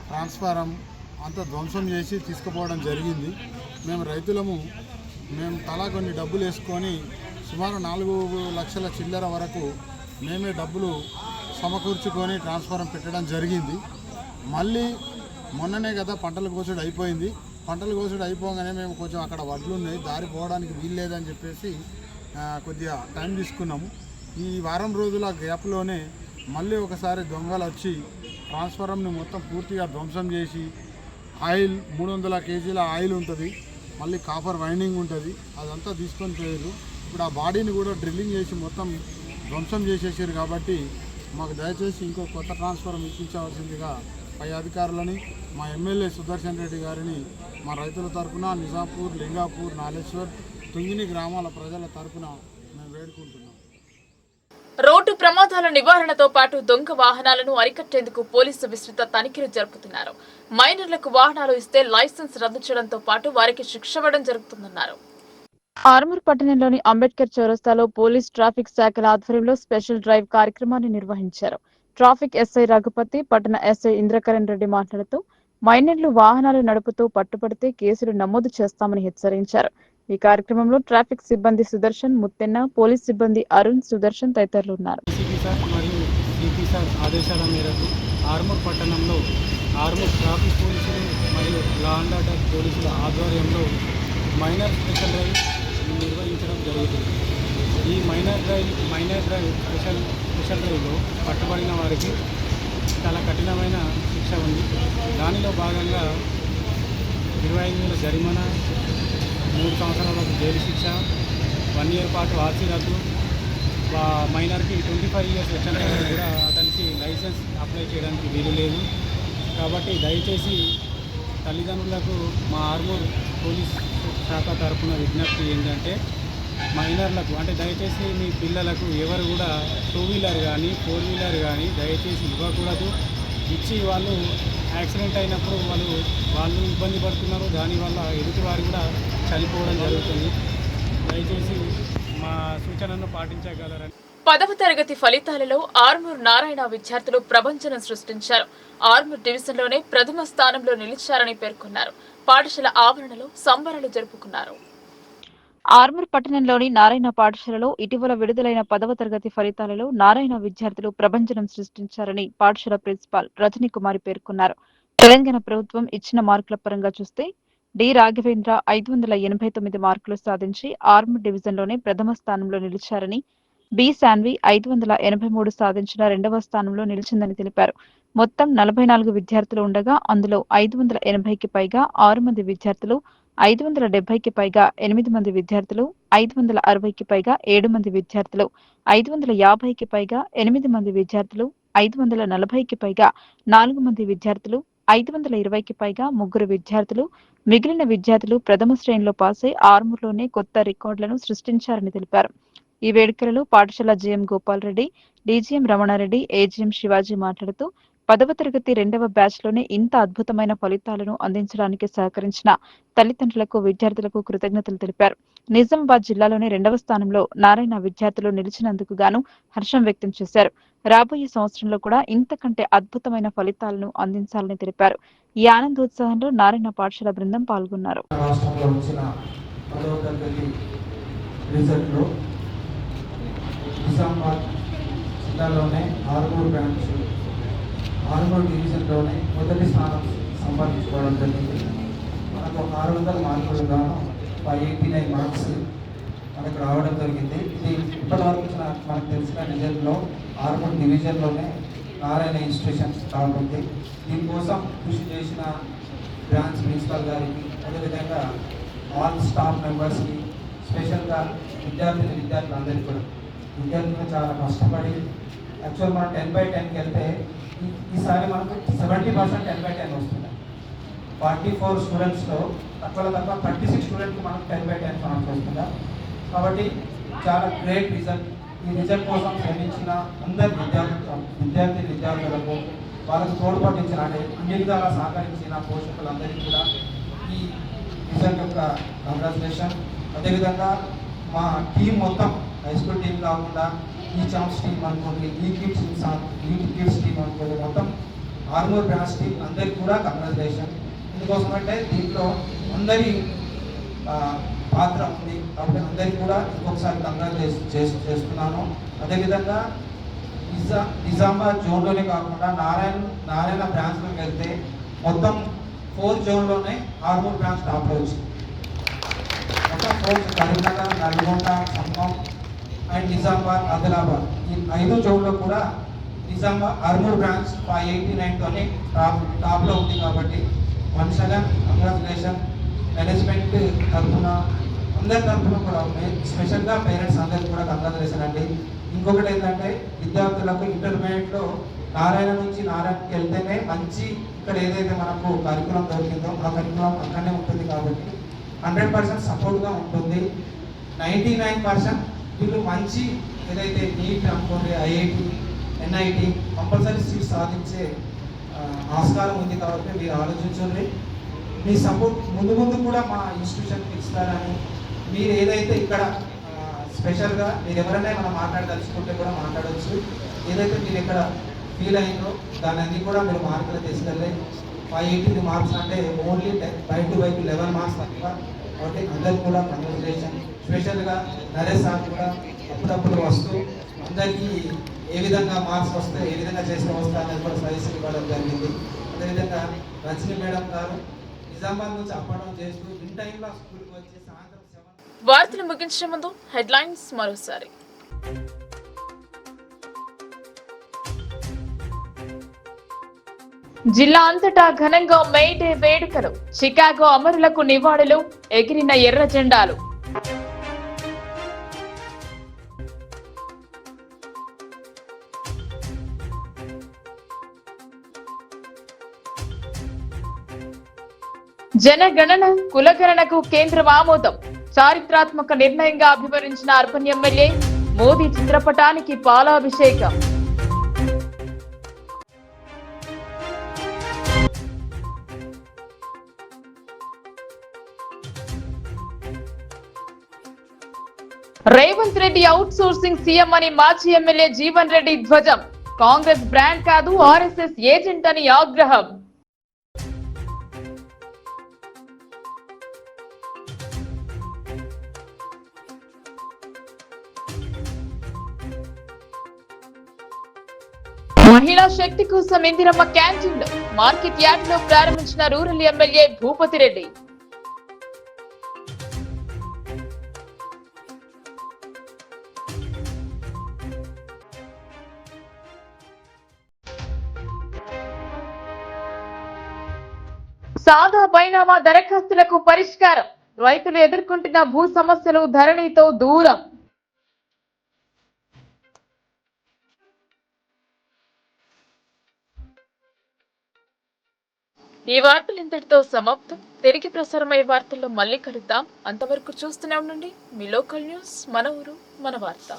ట్రాన్స్ఫారం అంతా ధ్వంసం చేసి తీసుకుపోవడం జరిగింది. మేము రైతులము తలా కొన్ని డబ్బులు వేసుకొని సుమారు 4 లక్షల చిల్లర వరకు మేమే డబ్బులు సమకూర్చుకొని ట్రాన్స్ఫారం పెట్టడం జరిగింది. మళ్ళీ మొన్ననే కదా పంటలు కోసుడు అయిపోయింది. పంటలు కోసుడు అయిపోగానే మేము కొంచెం అక్కడ వడ్లు ఉన్నాయి, దారి పోవడానికి వీలు లేదని చెప్పేసి కొద్దిగా టైం తీసుకున్నాము. ఈ వారం రోజుల గ్యాప్లోనే మళ్ళీ ఒకసారి దొంగలు వచ్చి ట్రాన్స్ఫారంని మొత్తం పూర్తిగా ధ్వంసం చేసి ఆయిల్ 300 kgల ఆయిల్ ఉంటుంది, మళ్ళీ కాపర్ వైండింగ్ ఉంటుంది, అదంతా తీసుకొని పోయారు. ఇప్పుడు ఆ బాడీని కూడా డ్రిల్లింగ్ చేసి మొత్తం ధ్వంసం చేసేసారు. కాబట్టి మాకు దయచేసి ఇంకో కొత్త ట్రాన్స్ఫారం ఇప్పించవలసిందిగా పై అధికారులని, మా ఎమ్మెల్యే సుదర్శన్ రెడ్డి గారిని మా రైతుల తరఫున, నిజాంపూర్, లింగాపూర్, నాలేశ్వర్, తుంగిని గ్రామాల ప్రజల తరఫున మేము వేడుకుంటున్నాం. రోడ్డు ప్రమాదాల నివారణతో పాటు దొంగ వాహనాలను అరికట్టేందుకు పోలీసులు విస్తృత తనిఖీలు జరుపుతున్నారు. మైనర్లకు వాహనాలు ఇస్తే లైసెన్స్ రద్దు చేయడంతో పాటు వారికి శిక్ష ఇవ్వడం జరుగుతుందన్నారు. ఆర్మూర్ పట్టణంలోని అంబేద్కర్ చౌరస్తాలో పోలీస్ ట్రాఫిక్ శాఖల ఆధ్వర్యంలో స్పెషల్ డ్రైవ్ కార్యక్రమాన్ని నిర్వహించారు. ట్రాఫిక్ ఎస్ఐ రఘుపతి, పట్టణ ఎస్ఐ ఇంద్రకరణ్ రెడ్డి మాట్లాడుతూ మైనర్లు వాహనాలు నడుపుతూ పట్టుబడితే కేసులు నమోదు చేస్తామని హెచ్చరించారు. ఈ కార్యక్రమంలో ట్రాఫిక్ సిబ్బంది సుదర్శన్, ముత్తెన్న, పోలీస్ సిబ్బంది అరుణ్, సుదర్శన్ తదితరులు ఉన్నారు. మరియు సిపి సార్ ఆదేశాల మేరకు ఆర్మూర్ పట్టణంలో ఆర్మూర్ ట్రాఫిక్ పోలీసులు మరియు లా అండ్ ఆర్డర్ పోలీసుల ఆధ్వర్యంలో మైనర్ స్పెషల్ డ్రైవ్ నిర్వహించడం జరుగుతుంది. ఈ మైనర్ డ్రైవ్ స్పెషల్ డ్రైవ్లో పట్టుబడిన వారికి చాలా కఠినమైన శిక్ష ఉంది. దానిలో భాగంగా 25,000 జరిమానా, 3 సంవత్సరాలకు జైలు శిక్ష, 1 year పాటు ఆర్సీ రద్దు, మైనర్కి 25 years సెక్షన్ కూడా అతనికి లైసెన్స్ అప్లై చేయడానికి వీలు లేదు. కాబట్టి దయచేసి తల్లిదండ్రులకు మా ఆర్మూర్ పోలీస్ శాఖ తరఫున విజ్ఞప్తి ఏంటంటే మైనర్లకు అంటే దయచేసి మీ పిల్లలకు ఎవరు కూడా 2 వీలర్ కానీ 4 వీలర్ కానీ దయచేసి ఇవ్వకూడదు. ఇచ్చి వాళ్ళు యాక్సిడెంట్ అయినప్పుడు వాళ్ళు ఇబ్బంది పడుతున్నారు. దానివల్ల ఎదుటివారు కూడా చనిపోవడం జరుగుతుంది. దయచేసి మా సూచనను పాటించగలరని. 10వ తరగతి ఫలితాలలో ఆర్మూర్ నారాయణ విద్యార్థులు ప్రభంజనం సృష్టించారు. ఆర్మూర్ డివిజన్లోనే ప్రథమ స్థానంలో నిలిచారని పేర్కొన్నారు. పాఠశాల ఆవరణలో సంబరాలు జరుపుకున్నారు. ఆర్మూర్ పట్టణంలోని నారాయణ పాఠశాలలో ఇటీవల విడుదలైన 10వ తరగతి ఫలితాలలో నారాయణ విద్యార్థులు ప్రభంజనం సృష్టించారని పాఠశాల ప్రిన్సిపాల్ రజనీ కుమారి పేర్కొన్నారు. తెలంగాణ ప్రభుత్వం ఇచ్చిన మార్కుల పరంగా చూస్తే డి రాఘవేంద్ర 589 మార్కులు సాధించి ఆర్మూర్ డివిజన్లోనే ప్రథమ స్థానంలో నిలిచారని, బి శాన్వి 583 సాధించిన 2వ స్థానంలో నిలిచిందని తెలిపారు. మొత్తం 44 విద్యార్థులు ఉండగా అందులో 580కి పైగా 6 మంది విద్యార్థులు, 570కి పైగా 8 మంది విద్యార్థులు, 560కి పైగా 7 మంది విద్యార్థులు, 550కి పైగా 8 మంది విద్యార్థులు, 540కి పైగా 4 మంది విద్యార్థులు, 520కి పైగా 3 విద్యార్థులు, మిగిలిన విద్యార్థులు ప్రథమ శ్రేణిలో పాస్ అయి ఆర్మూర్లోనే కొత్త రికార్డులను సృష్టించారని తెలిపారు. ఈ వేడుకలలో పాఠశాల GM Gopal Reddy, DGM Ramanareddy, AGM Shivaji మాట్లాడుతూ 10వ తరగతి 2వ బ్యాచ్లోనే ఇంత అద్భుతమైన ఫలితాలను అందించడానికి సహకరించిన తల్లిదండ్రులకు, విద్యార్థులకు కృతజ్ఞతలు తెలిపారు. నిజామాబాద్ జిల్లాలోనే 2వ స్థానంలో నారాయణ విద్యార్థులు నిలిచినందుకు గాను హర్షం వ్యక్తం చేశారు. రాబోయే సంవత్సరంలో కూడా ఇంతకంటే అద్భుతమైన ఫలితాలను అందించాలని తెలిపారు. ఈ ఆనందోత్సాహంలో నారాయణ పాఠశాల బృందం పాల్గొన్నారు. నిజామాబాద్ జిల్లాలోనే ఆర్మూర్ డివిజన్లోనే మొదటి స్థానం సంపాదించుకోవడం జరిగింది. మనకు 600 మార్కులు గాను 589 మార్క్స్ మనకు రావడం జరిగింది. ఇది ఇప్పటివరకు మనకు తెలిసిన రిజల్ట్లో ఆర్మూర్ డివిజన్లోనే నారాయణ ఇన్స్టిట్యూషన్ టాప్ ఉంది. దీనికోసం కృషి చేసిన బ్రాంచ్ ప్రిన్సిపల్ గారికి, అదేవిధంగా ఆల్ స్టాఫ్ మెంబర్స్కి, స్పెషల్గా విద్యార్థులందరికీ కూడా విద్యార్థులు చాలా కష్టపడి యాక్చువల్ మనం 10/10కి వెళ్తే ఈసారి మనకు 70% 10/10 వస్తుంది. 44 స్టూడెంట్స్లో తక్కువ 36 స్టూడెంట్కి మనకు 10/10 మార్క్స్ వస్తుందా. కాబట్టి చాలా గ్రేట్ రిజల్ట్. ఈ రిజల్ట్ కోసం శ్రమించిన అందరి విద్యార్థులకు, వాళ్ళకు తోడ్పట్టించిన అంటే అన్ని విధాలా సహకరించిన పోషకులందరికీ కూడా ఈ రిజల్ట్ యొక్క కంగ్రాచులేషన్. అదేవిధంగా మా టీం మొత్తం హై స్కూల్ టీం కాకుండా ఈ ఛాన్స్ టీం అనుకోండి, ఈ కిడ్స్ టీం అనుకోండి, మొత్తం ఆర్మూర్ బ్రాంచ్ టీం అందరికీ కూడా కంగ్రాచులేషన్. ఎందుకోసం అంటే దీంట్లో అందరి పాత్ర ఉంది కాబట్టి అందరికీ కూడా ఇంకొకసారి కంగ్రాచులేషన్ చేస్తున్నాను. అదేవిధంగా నిజామాబాద్ జోన్లోనే కాకుండా నారాయణ బ్రాంచ్లోకి వెళ్తే మొత్తం 4 జోన్లోనే ఆర్మూర్ బ్రాంచ్ టాప్లో వచ్చింది. మొత్తం 4 కరీంనగర్, నల్గొండ, ఖమ్మం అండ్ నిజామాబాద్, ఆదిలాబాద్ ఈ 5 జోన్లో కూడా ఆర్మూర్ బ్రాంచ్ 589తోనే టాప్లో ఉంది. కాబట్టి వన్స్ అగైన్ కంగ్రాచులేషన్. మేనేజ్మెంట్ తరఫున అందరి తరఫున కూడా స్పెషల్గా పేరెంట్స్ అందరికీ కూడా కంగ్రాచులేషన్ అండి. ఇంకొకటి ఏంటంటే విద్యార్థులకు ఇంటర్మీడియట్లో నారాయణ నుంచి నారాయణకి వెళ్తేనే మంచి ఇక్కడ ఏదైతే మనకు కరికులం దొరికిందో ఆ కరికులం అక్కడనే ఉంటుంది. కాబట్టి 100% సపోర్ట్గా ఉంటుంది. 99% వీళ్ళు మంచి ఏదైతే నీట్ అనుకోండి, ఐఐటి, ఎన్ఐటి కంపల్సరీ సీట్ సాధించే ఆస్కారం ఉంది. కాబట్టి మీరు ఆలోచించండి. మీ సపోర్ట్ ముందు కూడా మా ఇన్స్టిట్యూషన్కి ఇస్తారని, మీరు ఏదైతే ఇక్కడ స్పెషల్గా మీరు ఎవరైనా మనం మాట్లాడదలుచుకుంటే కూడా మాట్లాడవచ్చు. ఏదైతే మీరు ఇక్కడ ఫీల్ అయిందో దాని అన్ని కూడా మీరు మార్కులు తీసుకెళ్ళి 580 మార్క్స్ అంటే ఓన్లీ 5/11 మార్క్స్ తక్కువ. కాబట్టి అందరికీ కూడా కంగ్రాచులేషన్. స్పెషల్గా నరేష్ సార్ కూడా అప్పుడప్పుడు వస్తూ అందరికీ ఏ విధంగా మార్క్స్ వస్తే ఏ విధంగా చేస్తే వస్తా అనేది కూడా సజెషన్ ఇవ్వడం జరిగింది. అదేవిధంగా రజనీ మేడం గారు నిజామాబాద్ నుంచి అప్పడం చేస్తూ ఇన్ టైంలో స్కూల్కి వచ్చి సాయంత్రం 7. వార్తలు ముగించే ముందు హెడ్లైన్స్ మరోసారి. జిల్లా అంతటా ఘనంగా మే డే వేడుకలు, చికాగో అమరులకు నివాళులు, ఎగిరిన ఎర్ర జెండాలు. జనగణన కులగణనకు కేంద్రం ఆమోదం. చారిత్రాత్మక నిర్ణయంగా అభివర్ణించిన అర్బన్ ఎమ్మెల్యే. మోదీ చిత్రపటానికి పాలాభిషేకం. Revanth Reddy out sourcing CM అని మాజీ ఎమ్మెల్యే జీవన్ రెడ్డి ధ్వజం. కాంగ్రెస్ బ్రాండ్ కాదు, ఆర్ఎస్ఎస్ ఏజెంట్ అని ఆగ్రహం. మహిళా శక్తి కోసం ఇందిరమ్మ క్యాంటీన్లు. మార్కెట్ యార్డ్ లో ప్రారంభించిన రూరల్ ఎమ్మెల్యే భూపతి రెడ్డి. సాదా బైనామా దరఖాస్తులకు పరిష్కారం. రైతులు ఎదుర్కొంటున్న భూ సమస్యలు ధరణితో దూరం. ఈ వార్తలు ఇంతటితో సమాప్తం. తిరిగి ప్రసారమయ్యే వార్తల్లో మళ్ళీ కలుద్దాం. అంతవరకు చూస్తూనే ఉండండి మీ లోకల్ న్యూస్. మన ఊరు మన వార్త.